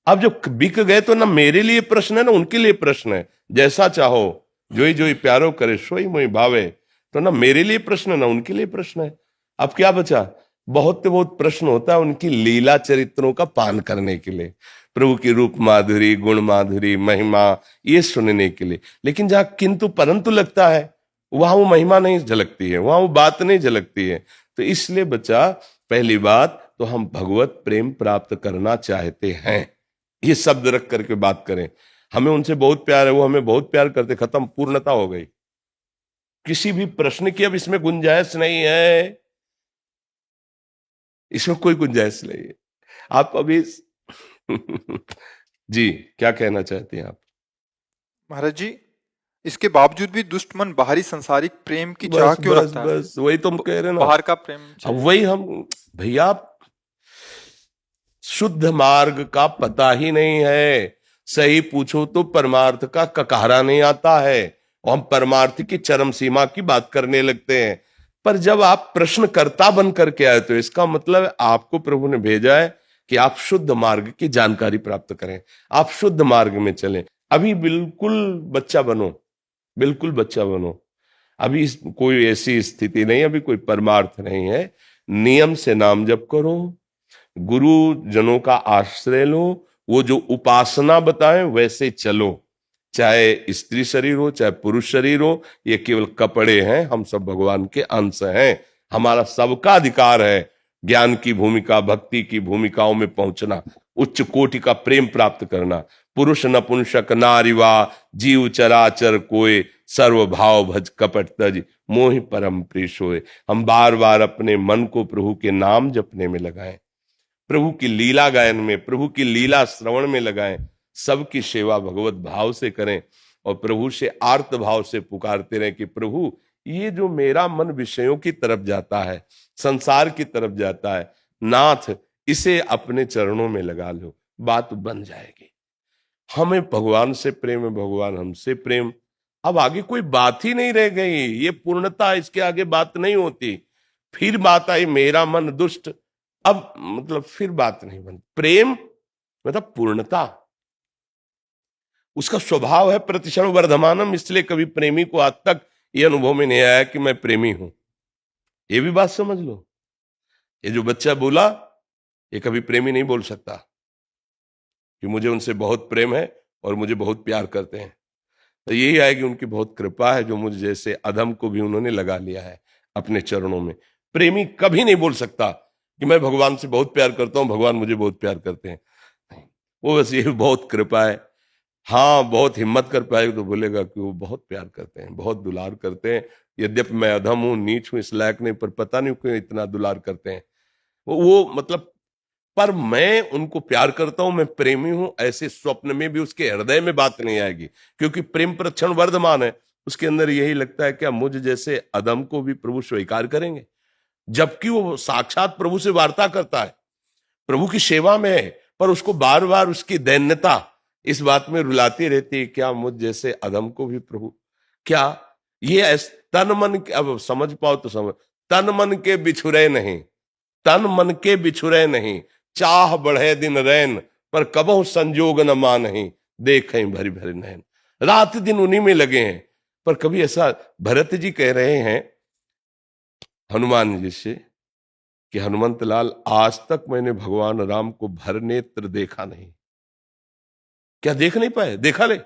अब जब बिक गए तो ना मेरे लिए प्रश्न है ना उनके लिए प्रश्न है। जैसा चाहो जोई जोई प्यारो करे सोई मोई भावे, तो ना मेरे लिए प्रश्न है ना उनके लिए प्रश्न है। अब क्या बचा? बहुत प्रश्न होता है उनकी लीला चरित्रों का पान करने के लिए, प्रभु की रूप माधुरी, गुण माधुरी, महिमा ये सुनने के लिए। लेकिन जहां किंतु परंतु लगता है वहां वो महिमा नहीं झलकती है, वहां वो बात नहीं झलकती है। तो इसलिए बच्चा, पहली बात तो हम भगवत प्रेम प्राप्त करना चाहते हैं, ये शब्द रख करके बात करें। हमें उनसे बहुत प्यार है, वो हमें बहुत प्यार करते, खत्म, पूर्णता हो गई। किसी भी प्रश्न की अब इसमें गुंजाइश नहीं है, इसमें कोई गुंजाइश नहीं है। आप अभी जी क्या कहना चाहते हैं आप? महाराज जी, इसके बावजूद भी दुष्ट मन बाहरी संसारिक प्रेम की चाह बस क्यों बस रखता है? बस वही तो हम कह रहे हैं ना। बाहर का प्रेम अब चाहिए। वही हम, भैया शुद्ध मार्ग का पता ही नहीं है। सही पूछो तो परमार्थ का ककारा नहीं आता है और हम परमार्थ की चरम सीमा की बात करने लगते हैं। पर जब आप प्रश्नकर्ता बन करके आए तो इसका मतलब आपको प्रभु ने भेजा है कि आप शुद्ध मार्ग की जानकारी प्राप्त करें, आप शुद्ध मार्ग में चलें। अभी बिल्कुल बच्चा बनो, बिल्कुल बच्चा बनो। अभी कोई ऐसी स्थिति नहीं, अभी कोई परमार्थ नहीं है। नियम से नाम जप करो, गुरु जनों का आश्रय लो, वो जो उपासना बताएं वैसे चलो। चाहे स्त्री शरीर हो चाहे पुरुष शरीर हो, ये केवल कपड़े हैं, हम सब भगवान के अंश हैं। हमारा सबका अधिकार है ज्ञान की भूमिका, भक्ति की भूमिकाओं में पहुंचना, उच्च कोटि का प्रेम प्राप्त करना। पुरुष नपुंसक नारीवा जीव चराचर कोय, सर्व भाव भज कपट तज मोहि परम प्रिय सोय। हम बार बार अपने मन को प्रभु के नाम जपने में लगाएं, प्रभु की लीला गायन में, प्रभु की लीला श्रवण में लगाएं, सबकी सेवा भगवत भाव से करें और प्रभु से आर्त भाव से पुकारते रहें कि प्रभु ये जो मेरा मन विषयों की तरफ जाता है, संसार की तरफ जाता है, नाथ इसे अपने चरणों में लगा लो, बात बन जाएगी। हमें भगवान से प्रेम है, भगवान हमसे प्रेम, अब आगे कोई बात ही नहीं रह गई। ये पूर्णता, इसके आगे बात नहीं होती। फिर बात आई मेरा मन दुष्ट, अब मतलब फिर बात नहीं बनती। प्रेम मतलब पूर्णता, उसका स्वभाव है प्रतिक्षण वर्धमानम। इसलिए कभी प्रेमी को आज तक ये अनुभव में नहीं आया कि मैं प्रेमी हूं। ये भी बात समझ लो, ये जो बच्चा बोला ये कभी प्रेमी नहीं बोल सकता कि मुझे उनसे बहुत प्रेम है और मुझे बहुत प्यार करते हैं। तो यही है कि उनकी बहुत कृपा है जो मुझे जैसे अधम को भी उन्होंने लगा लिया है अपने चरणों में। प्रेमी कभी नहीं बोल सकता कि मैं भगवान से बहुत प्यार करता हूं, भगवान मुझे बहुत प्यार करते हैं। वो बस ये बहुत कृपा है। हाँ, बहुत हिम्मत कर पाएगा तो बोलेगा कि वो बहुत प्यार करते हैं, बहुत दुलार करते हैं। यद्यपि मैं अधम हूं, नीच हूं, इस लायक नहीं, पर पता नहीं क्यों इतना दुलार करते हैं वो मतलब। पर मैं उनको प्यार करता हूं, मैं प्रेमी हूं, ऐसे स्वप्न में भी उसके हृदय में बात नहीं आएगी, क्योंकि प्रेम प्रक्षण वर्धमान है। उसके अंदर यही लगता है क्या मुझ जैसे अधम को भी प्रभु स्वीकार करेंगे, जबकि वो साक्षात प्रभु से वार्ता करता है, प्रभु की सेवा में है, पर उसको बार बार उसकी दैन्यता इस बात में रुलाती रहती है, क्या मुझ जैसे अधम को भी प्रभु, क्या ये तन मन, अब समझ पाओ तो समझ, तन मन के बिछुरे नहीं, तन मन के बिछुरे नहीं, चाह बढ़े दिन रैन, पर कबहु संजोग न मानहि, देखें भरी भरी नैन। रात दिन उन्हीं में लगे हैं। पर कभी ऐसा, भरत जी कह रहे हैं हनुमान जी से कि हनुमंत लाल, आज तक मैंने भगवान राम को भर नेत्र देखा नहीं। क्या देख नहीं पाए? देखा ले।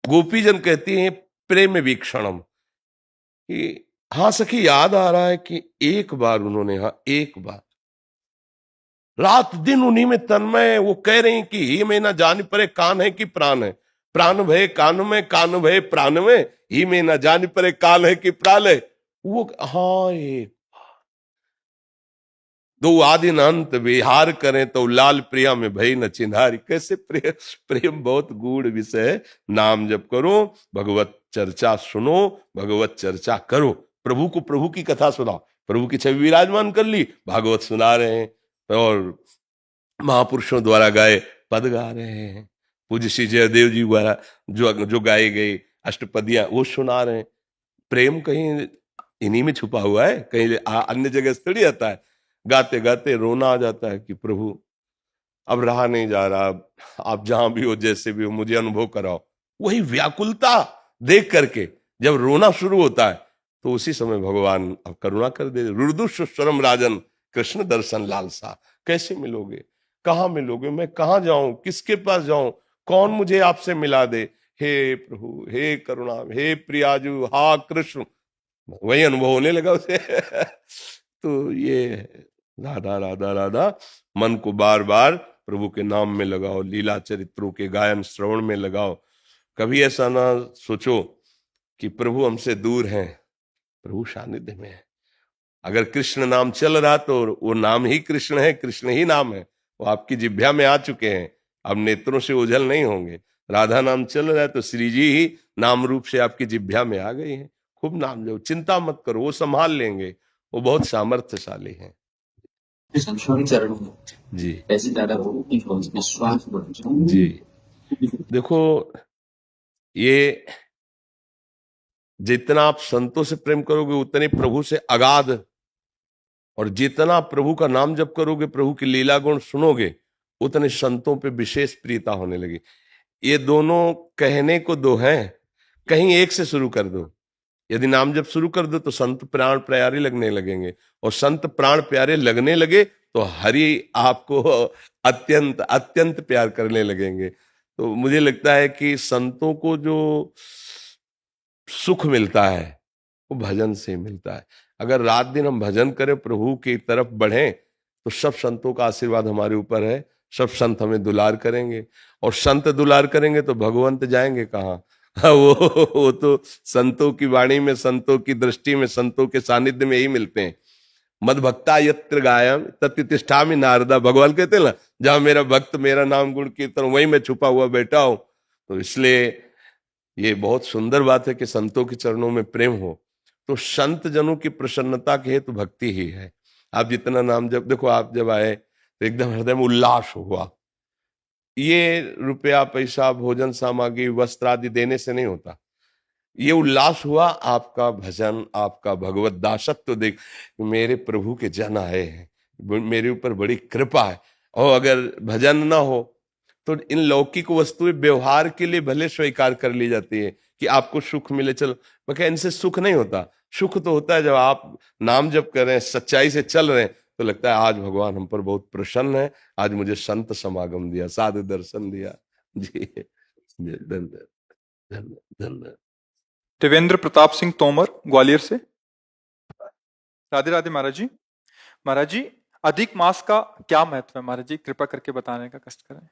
गोपीजन कहती हैं प्रेम वीक्षणम, कि हाँ सखी, याद आ रहा है कि एक बार उन्होंने, हाँ एक बार, रात दिन उन्हीं में तन्मय। वो कह रही हैं कि ही में ना जान परे कान है कि प्राण है, प्राण भय कान में, कान भय प्राण में, ही में ना जान परे कान है कि प्राण है। वो हाँ, एक दो आदि न अंत विहार करें तो लाल प्रिया में भई न चिन्हारी। कैसे प्रेम, प्रेम बहुत गूढ़ विषय है। नाम जप करो, भगवत चर्चा सुनो, भगवत चर्चा करो, प्रभु को, प्रभु की कथा सुनाओ, प्रभु की छवि विराजमान कर ली, भागवत सुना रहे हैं और महापुरुषों द्वारा गाए पद गा रहे हैं, पूज्य श्री जयदेव जी द्वारा जो गाए गए अष्टपदियां वो सुना रहे हैं। प्रेम कहीं इन्हीं में छुपा हुआ है, कहीं अन्य जगह से थोड़ी आता है। गाते गाते रोना आ जाता है कि प्रभु अब रहा नहीं जा रहा, आप जहां भी हो, जैसे भी हो, मुझे अनुभव कराओ। वही व्याकुलता देख करके जब रोना शुरू होता है तो उसी समय भगवान अब करुणा कर दे। रुर्दुष्वरम राजन, कृष्ण दर्शन लालसा। कैसे मिलोगे, कहाँ मिलोगे, मैं कहाँ जाऊं, किसके पास जाऊं, कौन मुझे आपसे मिला दे। हे प्रभु, हे करुणा, हे प्रियाजू, हा कृष्ण, वही अनुभव होने लगा उसे। तो ये राधा राधा राधा, मन को बार बार प्रभु के नाम में लगाओ, लीला चरित्रों के गायन श्रवण में लगाओ। कभी ऐसा ना सोचो कि प्रभु हमसे दूर हैं, प्रभु सानिध्य में है। अगर कृष्ण नाम चल रहा तो वो नाम ही कृष्ण है, कृष्ण ही नाम है, वो आपकी जिह्वा में आ चुके हैं, अब नेत्रों से ओझल नहीं होंगे। राधा नाम चल रहा है तो श्री जी ही नाम रूप से आपकी जिह्वा में आ गई हैं। खूब नाम लो, चिंता मत करो, वो संभाल लेंगे, वो बहुत सामर्थ्यशाली हैं। संशोधित चरण में जी ऐसी ज्यादा हो कि विश्वास बढ़ जाए। जी, देखो ये जितना आप संतों से प्रेम करोगे उतने प्रभु से अगाध, और जितना प्रभु का नाम जप करोगे, प्रभु की लीला गुण सुनोगे, उतने संतों पे विशेष प्रियता होने लगी। ये दोनों कहने को दो हैं, कहीं एक से शुरू कर दो। यदि नाम जप शुरू कर दो तो संत प्राण प्यारे लगने लगेंगे, और संत प्राण प्यारे लगने लगे तो हरि आपको अत्यंत अत्यंत प्यार करने लगेंगे। तो मुझे लगता है कि संतों को जो सुख मिलता है वो भजन से मिलता है। अगर रात दिन हम भजन करें, प्रभु की तरफ बढ़ें, तो सब संतों का आशीर्वाद हमारे ऊपर है। सब संत हमें दुलार करेंगे, और संत दुलार करेंगे तो भगवंत जाएंगे कहाँ? वो तो संतों की वाणी में, संतों की दृष्टि में, संतों के सानिध्य में ही मिलते हैं। मद भक्ता यत्र गायम तत्र तिष्ठामि नारदा, भगवान कहते हैं ना, जहां मेरा भक्त मेरा नाम गुण कीर्तन, वहीं मैं छुपा हुआ बैठा हूं। तो इसलिए ये बहुत सुंदर बात है कि संतों के चरणों में प्रेम हो। तो संत जनों की प्रसन्नता के हेतु भक्ति ही है। आप जितना नाम जब देखो, आप जब आए तो एकदम हृदय में उल्लास हुआ। ये रुपया पैसा भोजन सामग्री वस्त्र आदि देने से नहीं होता, ये उल्लास हुआ आपका भजन, आपका भगवत दासत्व देख, मेरे प्रभु के जन आए हैं, मेरे ऊपर बड़ी कृपा है। और अगर भजन ना हो तो इन लौकिक वस्तुएं व्यवहार के लिए भले स्वीकार कर ली जाती है कि आपको सुख मिले, चलो, मगर इनसे सुख नहीं होता। सुख तो होता है जब आप नाम जप कर रहे हैं, सच्चाई से चल रहे हैं, तो लगता है आज भगवान हम पर बहुत प्रसन्न है, आज मुझे संत समागम दिया, साधु दर्शन दिया। जी, धन्यवाद धन्यवाद। देवेंद्र प्रताप सिंह तोमर ग्वालियर से। राधे राधे महाराज जी। महाराज जी, अधिक मास का क्या महत्व है महाराज जी, कृपा करके बताने का कष्ट करें।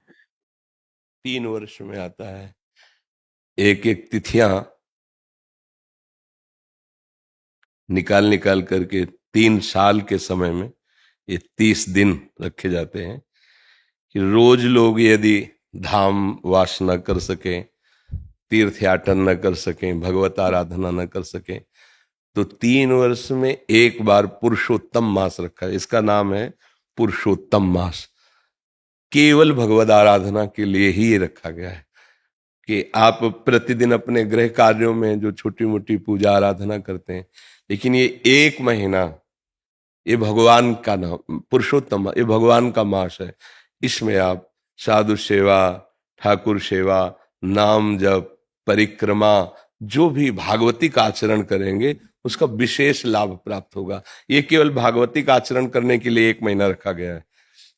3 वर्ष में आता है, एक एक तिथियां निकाल निकाल करके 3 साल के समय में ये 30 दिन रखे जाते हैं कि रोज लोग यदि धाम वास न कर सके, तीर्थ याटन न कर सकें, भगवत आराधना न कर सकें, तो 3 वर्ष में एक बार पुरुषोत्तम मास रखा है। इसका नाम है पुरुषोत्तम मास। केवल भगवत आराधना के लिए ही ये रखा गया है कि आप प्रतिदिन अपने गृह कार्यों में जो छोटी मोटी पूजा आराधना करते हैं, लेकिन ये 1 महीना ये भगवान का नाम, पुरुषोत्तम, ये भगवान का मास है। इसमें आप साधु सेवा, ठाकुर सेवा, नाम जप, परिक्रमा, जो भी भागवती का आचरण करेंगे उसका विशेष लाभ प्राप्त होगा। ये केवल भागवती का आचरण करने के लिए 1 महीना रखा गया है।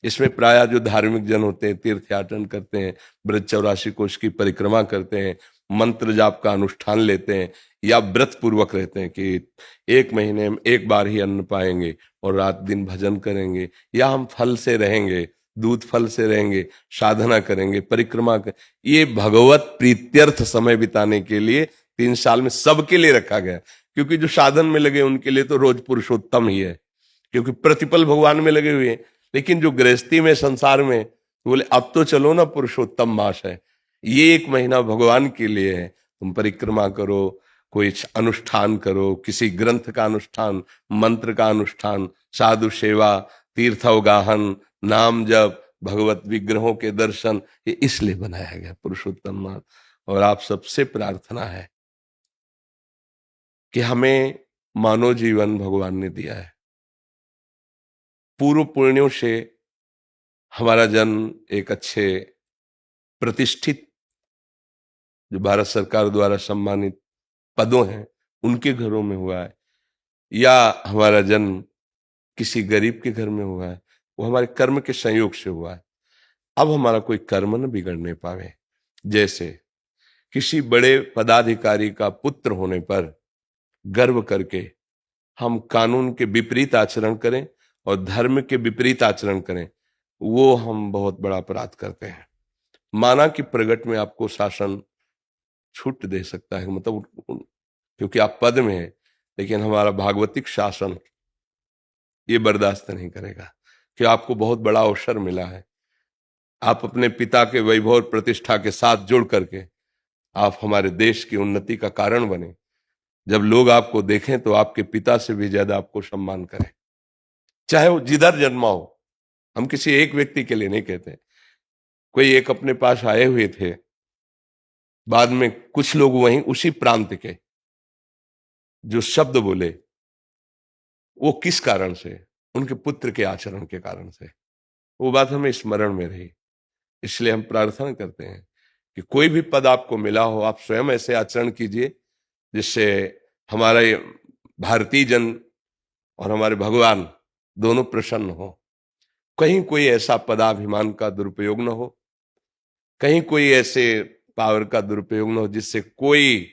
इसमें प्रायः जो धार्मिक जन होते हैं, तीर्थयाटन करते हैं, ब्रज 84 कोष की परिक्रमा करते हैं, मंत्र जाप का अनुष्ठान लेते हैं, या व्रत पूर्वक रहते हैं कि 1 महीने में 1 बार ही अन्न पाएंगे और रात दिन भजन करेंगे, या हम फल से रहेंगे, दूध फल से रहेंगे, साधना करेंगे, परिक्रमा कर, ये भगवत प्रीत्यर्थ समय बिताने के लिए 3 साल में सबके लिए रखा गया। क्योंकि जो साधन में लगे उनके लिए तो रोज पुरुषोत्तम ही है, क्योंकि प्रतिपल भगवान में लगे हुए हैं। लेकिन जो गृहस्थी में, संसार में, तो बोले अब तो चलो ना, पुरुषोत्तम मास है, ये 1 महीना भगवान के लिए है। तुम परिक्रमा करो, कोई अनुष्ठान करो, किसी ग्रंथ का अनुष्ठान, मंत्र का अनुष्ठान, साधु सेवा, तीर्थवगाहन, नाम जप, भगवत विग्रहों के दर्शन, ये इसलिए बनाया गया पुरुषोत्तम मास। और आप सबसे प्रार्थना है कि हमें मानव जीवन भगवान ने दिया है, पूर्व पुण्यों से हमारा जन्म एक अच्छे प्रतिष्ठित, जो भारत सरकार द्वारा सम्मानित पदों हैं, उनके घरों में हुआ है, या हमारा जन्म किसी गरीब के घर में हुआ है, वो हमारे कर्म के संयोग से हुआ है। अब हमारा कोई कर्म न बिगड़ने पावे। जैसे किसी बड़े पदाधिकारी का पुत्र होने पर गर्व करके हम कानून के विपरीत आचरण करें और धर्म के विपरीत आचरण करें, वो हम बहुत बड़ा अपराध करते हैं। माना कि प्रगट में आपको शासन छूट दे सकता है, मतलब क्योंकि आप पद में हैं, लेकिन हमारा भागवतिक शासन ये बर्दाश्त नहीं करेगा कि आपको बहुत बड़ा अवसर मिला है, आप अपने पिता के वैभव और प्रतिष्ठा के साथ जुड़ करके आप हमारे देश की उन्नति का कारण बने। जब लोग आपको देखें तो आपके पिता से भी ज्यादा आपको सम्मान करें, चाहे वो जिधर जन्मा हो। हम किसी एक व्यक्ति के लिए नहीं कहते। कोई एक अपने पास आए हुए थे, बाद में कुछ लोग वहीं उसी प्रांत के जो शब्द बोले, वो किस कारण से? उनके पुत्र के आचरण के कारण से। वो बात हमें स्मरण में रही। इसलिए हम प्रार्थना करते हैं कि कोई भी पद आपको मिला हो, आप स्वयं ऐसे आचरण कीजिए जिससे हमारे भारतीय जन और हमारे भगवान दोनों प्रसन्न हो। कहीं कोई ऐसा पदाभिमान का दुरुपयोग न हो, कहीं कोई ऐसे पावर का दुरुपयोग न हो जिससे कोई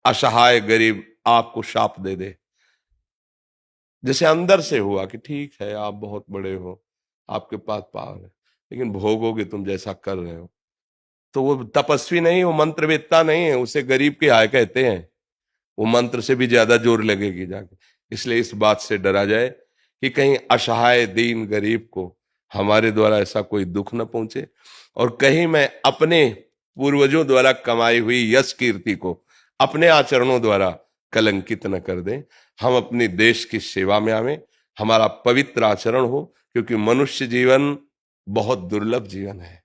असहाय गरीब आपको शाप दे दे। जैसे अंदर से हुआ कि ठीक है, आप बहुत बड़े हो, आपके पास पावर है, लेकिन भोगोगे तुम जैसा कर रहे हो। तो वो तपस्वी नहीं, वो मंत्रवेत्ता नहीं है, उसे गरीब के आय कहते हैं। वो मंत्र से भी ज्यादा जोर लगेगी जाके। इसलिए इस बात से डरा जाए कि कहीं असहाय दीन गरीब को हमारे द्वारा ऐसा कोई दुख न पहुंचे, और कहीं मैं अपने पूर्वजों द्वारा कमाई हुई यश कीर्ति को अपने आचरणों द्वारा कलंकित न कर दें। हम अपने देश की सेवा में आवें, हमारा पवित्र आचरण हो, क्योंकि मनुष्य जीवन बहुत दुर्लभ जीवन है।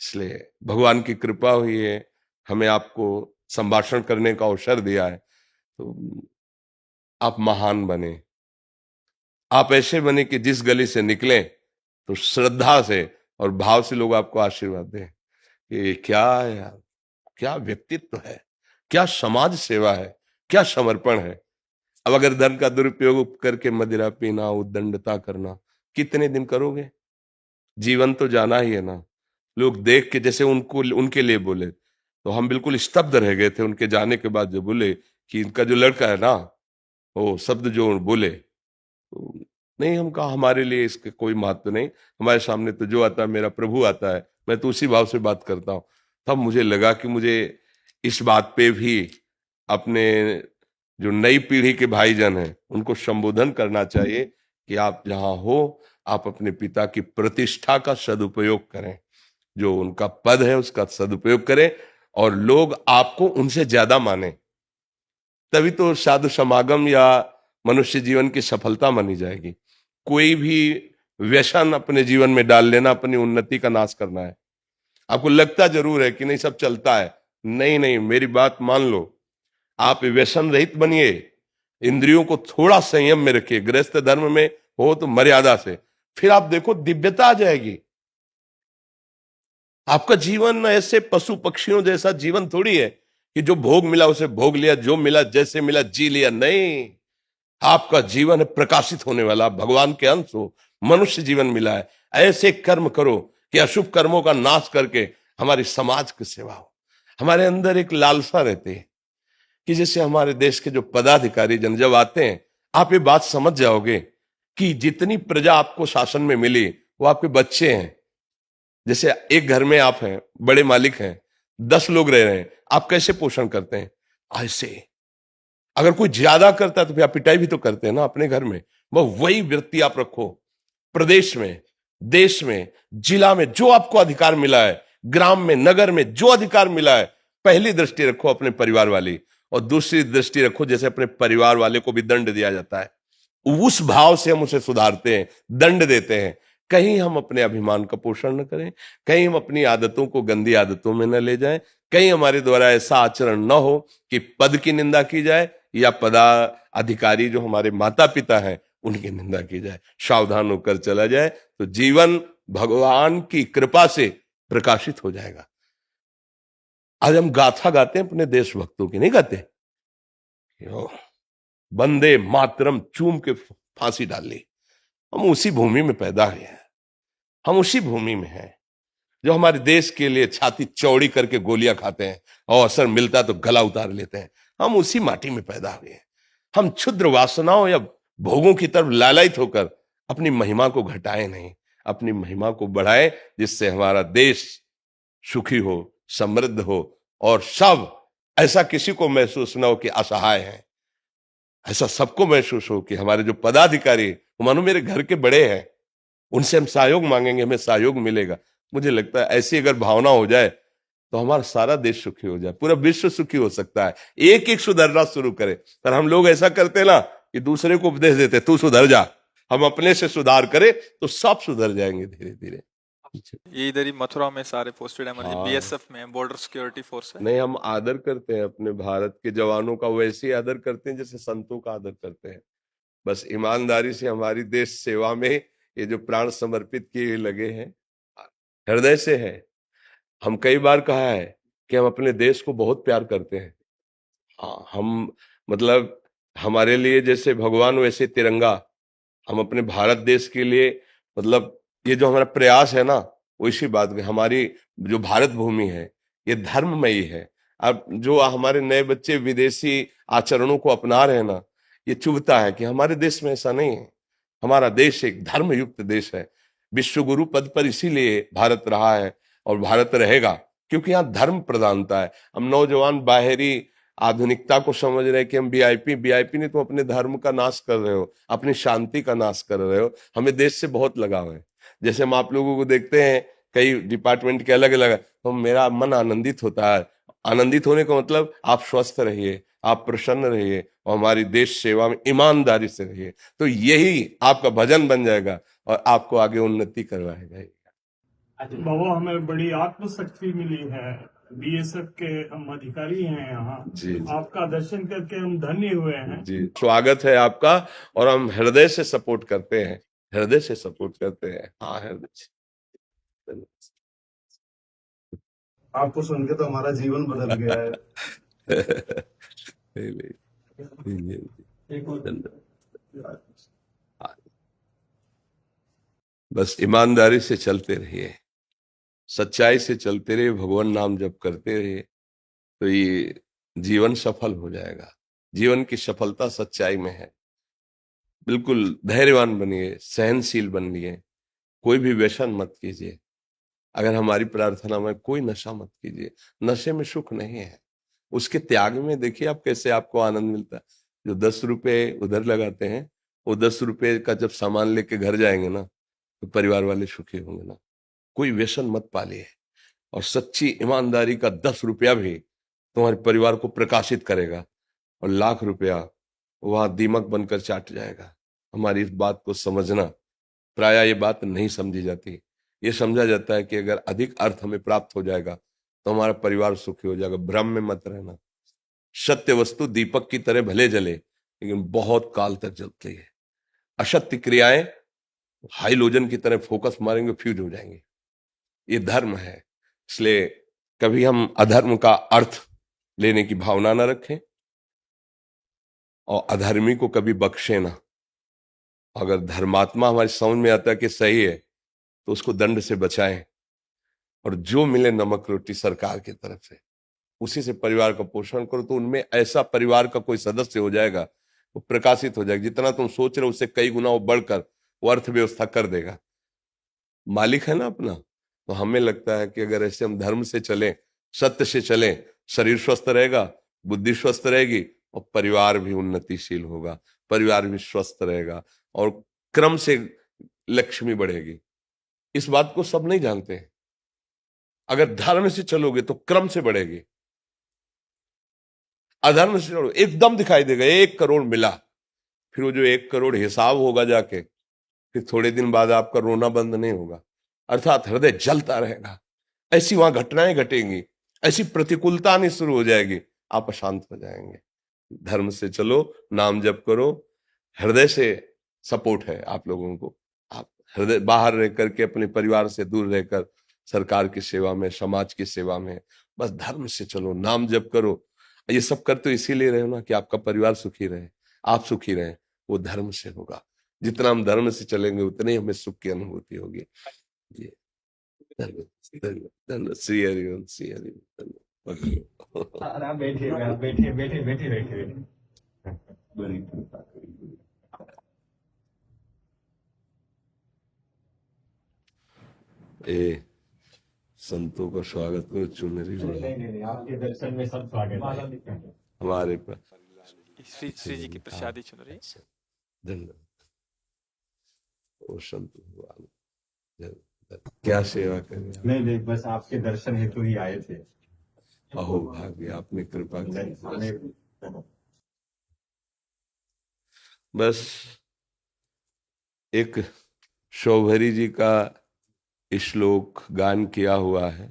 इसलिए भगवान की कृपा हुई है, हमें आपको संभाषण करने का अवसर दिया है, तो आप महान बने। आप ऐसे बने कि जिस गली से निकलें तो श्रद्धा से और भाव से लोग आपको आशीर्वाद दें कि क्या यार, क्या व्यक्तित्व है, क्या समाज सेवा है, क्या समर्पण है। अब अगर धन का दुरुपयोग करके मदिरा पीना, उद्दंडता करना, कितने दिन करोगे? जीवन तो जाना ही है ना। लोग देख के जैसे उनको उनके लिए बोले, तो हम बिल्कुल स्तब्ध रह गए थे उनके जाने के बाद। जो बोले कि इनका जो लड़का है ना, वो शब्द जो बोले, तो नहीं, हम कहा हमारे लिए इसके कोई महत्व नहीं, हमारे सामने तो जो आता है मेरा प्रभु आता है, मैं तो उसी भाव से बात करता हूँ। तब मुझे लगा कि मुझे इस बात पे भी अपने जो नई पीढ़ी के भाईजन हैं उनको संबोधन करना चाहिए कि आप जहां हो, आप अपने पिता की प्रतिष्ठा का सदुपयोग करें, जो उनका पद है उसका सदुपयोग करें, और लोग आपको उनसे ज्यादा माने। तभी तो साधु समागम या मनुष्य जीवन की सफलता मानी जाएगी। कोई भी व्यसन अपने जीवन में डाल लेना अपनी उन्नति का नाश करना है। आपको लगता जरूर है कि नहीं सब चलता है, नहीं नहीं, मेरी बात मान लो। आप व्यसन रहित बनिए, इंद्रियों को थोड़ा संयम में रखिए, गृहस्थ धर्म में हो तो मर्यादा से, फिर आप देखो दिव्यता आ जाएगी। आपका जीवन ऐसे पशु पक्षियों जैसा जीवन थोड़ी है कि जो भोग मिला उसे भोग लिया, जो मिला जैसे मिला जी लिया। नहीं, आपका जीवन है प्रकाशित होने वाला, भगवान के अंश हो, मनुष्य जीवन मिला है। ऐसे कर्म करो कि अशुभ कर्मों का नाश करके हमारी समाज की सेवा हो। हमारे अंदर एक लालसा रहती है कि जैसे हमारे देश के जो पदाधिकारी जन जब आते हैं, आप ये बात समझ जाओगे कि जितनी प्रजा आपको शासन में मिली वो आपके बच्चे हैं। जैसे एक घर में आप हैं, बड़े मालिक हैं, 10 लोग रह रहे हैं, आप कैसे पोषण करते हैं? ऐसे। अगर कोई ज्यादा करता है तो फिर आप पिटाई भी तो करते हैं ना अपने घर में। वही वृत्ति आप रखो प्रदेश में, देश में, जिला में जो आपको अधिकार मिला है, ग्राम में, नगर में जो अधिकार मिला है, पहली दृष्टि रखो अपने परिवार वाली, और दूसरी दृष्टि रखो जैसे अपने परिवार वाले को भी दंड दिया जाता है, उस भाव से हम उसे सुधारते हैं, दंड देते हैं। कहीं हम अपने अभिमान का पोषण न करें, कहीं हम अपनी आदतों को गंदी आदतों में न ले जाएं, कहीं हमारे द्वारा ऐसा आचरण न हो कि पद की निंदा की जाए या पदाधिकारी जो हमारे माता पिता हैं उनकी निंदा की जाए। सावधान होकर चला जाए तो जीवन भगवान की कृपा से प्रकाशित हो जाएगा। आज हम गाथा गाते हैं अपने देशभक्तों की, नहीं गाते? वंदे मातरम चूम के फांसी डाल ली। हम उसी भूमि में पैदा हुए हैं, हम उसी भूमि में हैं जो हमारे देश के लिए छाती चौड़ी करके गोलियां खाते हैं और अवसर मिलता तो गला उतार लेते हैं। हम उसी माटी में पैदा हुए हैं। हम क्षुद्र वासनाओं या भोगों की तरफ लालायित होकर अपनी महिमा को घटाएं नहीं, अपनी महिमा को बढ़ाएं, जिससे हमारा देश सुखी हो, समृद्ध हो और सब ऐसा किसी को महसूस न हो कि असहाय है। ऐसा सबको महसूस हो कि हमारे जो पदाधिकारी मानो मेरे घर के बड़े हैं, उनसे हम सहयोग मांगेंगे, हमें सहयोग मिलेगा। मुझे लगता है ऐसी अगर भावना हो जाए तो हमारा सारा देश सुखी हो जाए, पूरा विश्व सुखी हो सकता है। एक एक सुधरना शुरू करे। पर हम लोग ऐसा करते ना कि दूसरे को उपदेश देते तू सुधर जा। हम अपने से सुधार करें तो सब सुधर जाएंगे धीरे धीरे। ये इधर ही मथुरा में सारे पोस्टेड है हमारे, हाँ। बीएसएफ में, बॉर्डर सिक्योरिटी फोर्स है। नहीं, हम आदर करते हैं अपने भारत के जवानों का, वैसे ही आदर करते हैं जैसे संतों का आदर करते हैं। बस ईमानदारी से हमारी देश सेवा में ये जो प्राण समर्पित किए लगे हैं, हृदय से है। हम कई बार कहा है कि हम अपने देश को बहुत प्यार करते हैं। हाँ, हम मतलब हमारे लिए जैसे भगवान वैसे तिरंगा, हम अपने भारत देश के लिए मतलब ये जो हमारा प्रयास है ना, वो इसी बात में हमारी जो भारत भूमि है ये धर्ममयी है। अब जो हमारे नए बच्चे विदेशी आचरणों को अपना रहे हैं ना, ये चुभता है कि हमारे देश में ऐसा नहीं है। हमारा देश एक धर्मयुक्त देश है। विश्व गुरु पद पर इसीलिए भारत रहा है और भारत रहेगा क्योंकि यहाँ धर्म प्रधानता है। हम नौजवान बाहरी आधुनिकता को समझ रहे हैं कि हम वीआईपी नहीं, तो अपने धर्म का नाश कर रहे हो, अपनी शांति का नाश कर रहे हो। हमें देश से बहुत लगाव है। जैसे हम आप लोगों को देखते हैं कई डिपार्टमेंट के अलग अलग, तो मेरा मन आनंदित होता है। आनंदित होने का मतलब आप स्वस्थ रहिए, आप प्रसन्न रहिए और हमारी देश सेवा में ईमानदारी से रहिए, तो यही आपका भजन बन जाएगा और आपको आगे उन्नति करवाएगा। बाबा, हमें बड़ी आत्मशक्ति मिली है। बीएसएफ के हम अधिकारी हैं यहाँ। जी, जी। आपका दर्शन करके हम धन्य हुए हैं। जी, स्वागत है आपका और हम हृदय से सपोर्ट करते हैं, हृदय से सपोर्ट करते हैं। हाँ, हृदय से। आपको सुन के तो हमारा जीवन बदल गया है। बस ईमानदारी से चलते रहिए, सच्चाई से चलते रहिए, भगवान नाम जप करते रहिए, तो ये जीवन सफल हो जाएगा। जीवन की सफलता सच्चाई में है। बिल्कुल धैर्यवान बनिए, सहनशील बनिए, कोई भी व्यसन मत कीजिए। अगर हमारी प्रार्थना में कोई नशा मत कीजिए, नशे में सुख नहीं है, उसके त्याग में देखिए आप कैसे आपको आनंद मिलता है। जो 10 रुपए उधर लगाते हैं, वो 10 रुपए का जब सामान लेके घर जाएंगे ना, तो परिवार वाले सुखी होंगे ना। कोई व्यसन मत पालिए और सच्ची ईमानदारी का 10 रुपया भी तुम्हारे परिवार को प्रकाशित करेगा और लाख रुपया वहां दीमक बनकर चाट जाएगा। हमारी इस बात को समझना, प्रायः ये बात नहीं समझी जाती। ये समझा जाता है कि अगर अधिक अर्थ हमें प्राप्त हो जाएगा तो हमारा परिवार सुखी हो जाएगा। भ्रम में मत रहना। सत्य वस्तु दीपक की तरह भले जले लेकिन बहुत काल तक चलती है। असत्य क्रियाएं हाइलोजन की तरह फोकस मारेंगे, फ्यूज हो जाएंगे। ये धर्म है, इसलिए कभी हम अधर्म का अर्थ लेने की भावना न रखें और अधर्मी को कभी बख्शे ना। अगर धर्मात्मा हमारी समझ में आता है कि सही है तो उसको दंड से बचाएं, और जो मिले नमक रोटी सरकार की तरफ से उसी से परिवार का पोषण करो, तो उनमें ऐसा परिवार का कोई सदस्य हो जाएगा, वो प्रकाशित हो जाएगा। जितना तुम सोच रहे हो उससे कई गुना वो बढ़कर वो अर्थव्यवस्था कर देगा। मालिक है ना अपना। तो हमें लगता है कि अगर ऐसे हम धर्म से चलें, सत्य से चलें, शरीर स्वस्थ रहेगा, बुद्धि स्वस्थ रहेगी और परिवार भी उन्नतिशील होगा, परिवार भी स्वस्थ रहेगा और क्रम से लक्ष्मी बढ़ेगी। इस बात को सब नहीं जानते हैं। अगर धर्म से चलोगे तो क्रम से बढ़ेगी, अधर्म से चलो एकदम दिखाई देगा 1 करोड़ मिला, फिर वो जो 1 करोड़ हिसाब होगा जाके, फिर थोड़े दिन बाद आपका रोना बंद नहीं होगा, अर्थात हृदय जलता रहेगा। ऐसी वहां घटनाएं घटेंगी, ऐसी प्रतिकूलता आनी शुरू हो जाएगी, आप अशांत हो जाएंगे। धर्म से चलो, नाम जप करो, हृदय से सपोर्ट है आप लोगों को। आप हृदय बाहर रह करके अपने परिवार से दूर रहकर सरकार की सेवा में, समाज की सेवा में, बस धर्म से चलो, नाम जप करो। ये सब करते इसीलिए रहे हो ना कि आपका परिवार सुखी रहे, आप सुखी रहे। वो धर्म से होगा। जितना हम धर्म से चलेंगे उतने ही हमें सुख की अनुभूति होगी। जी धन्यवाद, धन्यवाद। श्री हरिओम, श्री हरिओम। आप बैठिए, आप बैठिए, बैठिए, बैठिए, बैठिए। बड़ी कृपा करिए। ए संतों का स्वागत करो, चुनरी नहीं नहीं नहीं, आपके दर्शन में सब स्वागत है। हमारे पर श्री जी की प्रसादी चुन रही। धन्यवाद। ओ संत भगवान, धन्यवाद। क्या सेवा करें? नहीं नहीं, बस आपके दर्शन हेतु ही आए थे। अहो भाग्य, आपने कृपा की। हमें बस एक शौभरी जी का श्लोक गान किया हुआ है।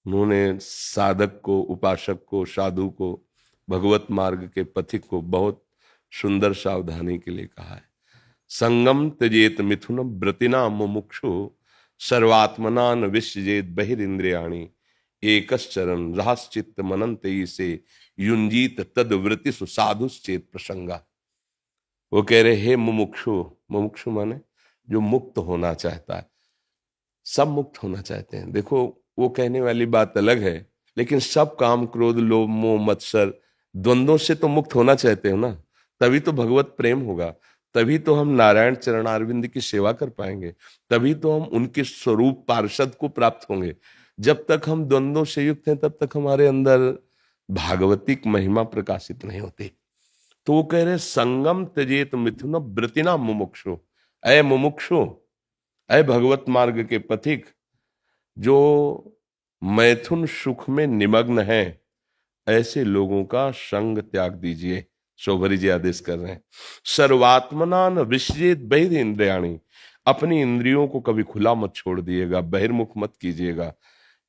उन्होंने साधक को, उपासक को, साधु को, भगवत मार्ग के पथिक को बहुत सुंदर सावधानी के लिए कहा है। संगम त्यजेत मिथुन व्रतिना मुमुक्षु सर्वात्मनान विसृजेत बहिरिंद्रियाणि एकश्चरन रहश्चित्त मनंत से युंजीत तद्वृत्ति साधुश्चेत प्रसंगा। वो कह रहे हे मुमुक्षु, मुमुक्षु माने जो मुक्त होना चाहता है। सब मुक्त होना चाहते हैं। देखो वो कहने वाली बात अलग है, लेकिन सब काम, क्रोध, लोभ, मोह, मत्सर, द्वंद्वों से तो मुक्त होना चाहते हो ना। तभी तो भगवत प्रेम होगा, तभी तो हम नारायण चरणारविंद की सेवा कर पाएंगे, तभी तो हम उनके स्वरूप पार्षद को प्राप्त होंगे। जब तक हम द्वंद्वों से युक्त हैं तब तक हमारे अंदर भागवतिक महिमा प्रकाशित नहीं होती। तो वो कह रहे संगम त्यजेत मिथुन व्रतिना मुमुक्षु। ऐ मुमुक्षु, ऐ भगवत मार्ग के पथिक, जो मैथुन सुख में निमग्न है, ऐसे लोगों का संग त्याग दीजिए। शौभरी जी आदेश कर रहे हैं। सर्वात्मनान विसृजेत बहिरिंद्रियाणि, अपनी इंद्रियों को कभी खुला मत छोड़ दिएगा, बहिर्मुख मत कीजिएगा।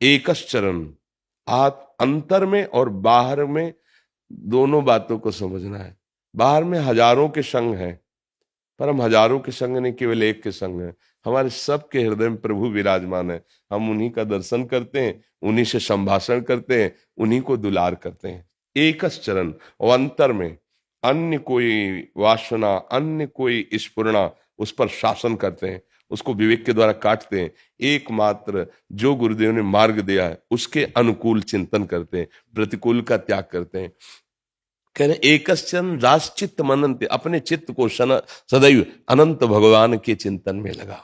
एकश्चरन, आप अंतर में और बाहर में दोनों बातों को समझना है। बाहर में हजारों के संग हैं, पर हम हजारों के संग नहीं, केवल एक के संग हैं। हमारे सबके हृदय में प्रभु विराजमान है। हम उन्हीं का दर्शन करते हैं, उन्हीं से संभाषण करते हैं, उन्हीं को दुलार करते हैं। एकश्चरन, और अंतर में अन्य कोई वासना, अन्य कोई स्फुरणा, उस पर शासन करते हैं, उसको विवेक के द्वारा काटते हैं। एकमात्र जो गुरुदेव ने मार्ग दिया है उसके अनुकूल चिंतन करते हैं, प्रतिकूल का त्याग करते हैं। कह रहे एकश्चन रासचित्त मनंत, अपने चित्त को सदैव अनंत भगवान के चिंतन में लगा।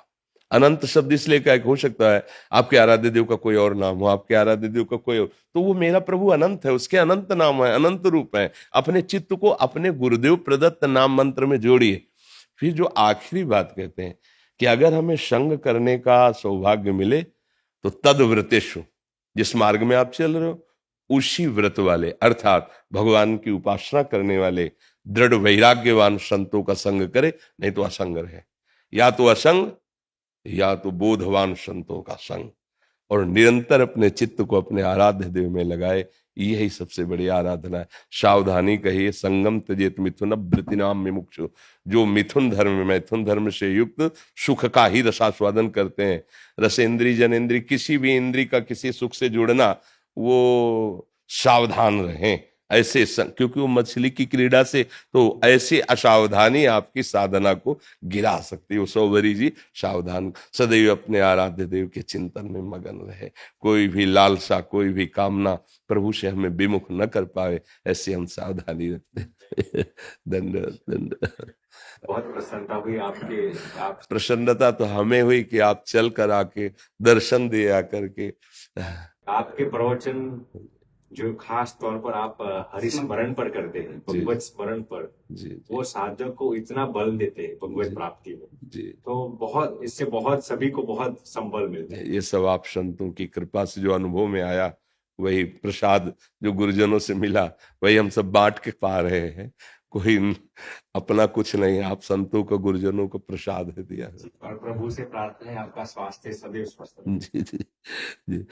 अनंत शब्द इसलिए क्या हो सकता है, आपके आराध्य देव का कोई और नाम हो, आपके आराध्य देव का कोई और, तो वो मेरा प्रभु अनंत है, उसके अनंत नाम है, अनंत रूप है। अपने चित्त को अपने गुरुदेव प्रदत्त नाम मंत्र में जोड़िए। फिर जो आखिरी बात कहते हैं कि अगर हमें संग करने का सौभाग्य मिले तो तद्व्रतेषु, जिस मार्ग में आप चल रहे हो उसी व्रत वाले, अर्थात भगवान की उपासना करने वाले दृढ़ वैराग्यवान संतों का संग करे, नहीं तो असंग रहे। या तो असंग या तो बोधवान संतों का संग, और निरंतर अपने चित्त को अपने आराध्य देव में लगाए। यही सबसे बड़ी आराधना है। सावधानी कहिए, संगम त्यजेत मिथुन वृत्तिनाम विमुक्षु। जो मिथुन धर्म से युक्त सुख का ही रसास्वादन करते हैं, रसेंद्री जनेन्द्री, किसी भी इंद्री का किसी सुख से जुड़ना, वो सावधान रहें ऐसे क्योंकि वो मछली की क्रीड़ा से, तो ऐसी असावधानी आपकी साधना को गिरा सकती है। सौवरी जी सावधान, सदैव अपने आराध्य देव के चिंतन में मगन रहे। कोई भी लालसा, कोई भी कामना प्रभु से हमें विमुख न कर पाए, ऐसे हम सावधानी रखते। दंड बहुत प्रसन्नता हुई आपके, आप प्रसन्नता तो हमें हुई कि आप चल कर आके दर्शन दे आकर के। आपके प्रवचन जो खास तौर पर आप हरिस्मरण पर करते हैं, भगवत स्मरण पर, जी वो साधक को इतना बल देते हैं भगवत प्राप्ति में, जी, तो बहुत इससे बहुत सभी को बहुत संबल मिलता है। ये सब आप संतों की कृपा से जो अनुभव में आया, वही प्रसाद जो गुरुजनों से मिला, वही हम सब बांट के पा रहे हैं। कोई अपना कुछ नहीं, आप संतों को, गुरुजनों को प्रसाद दिया है। और प्रभु से प्रार्थना है आपका स्वास्थ्य सदैव स्वस्थ रहे। जी जी जी।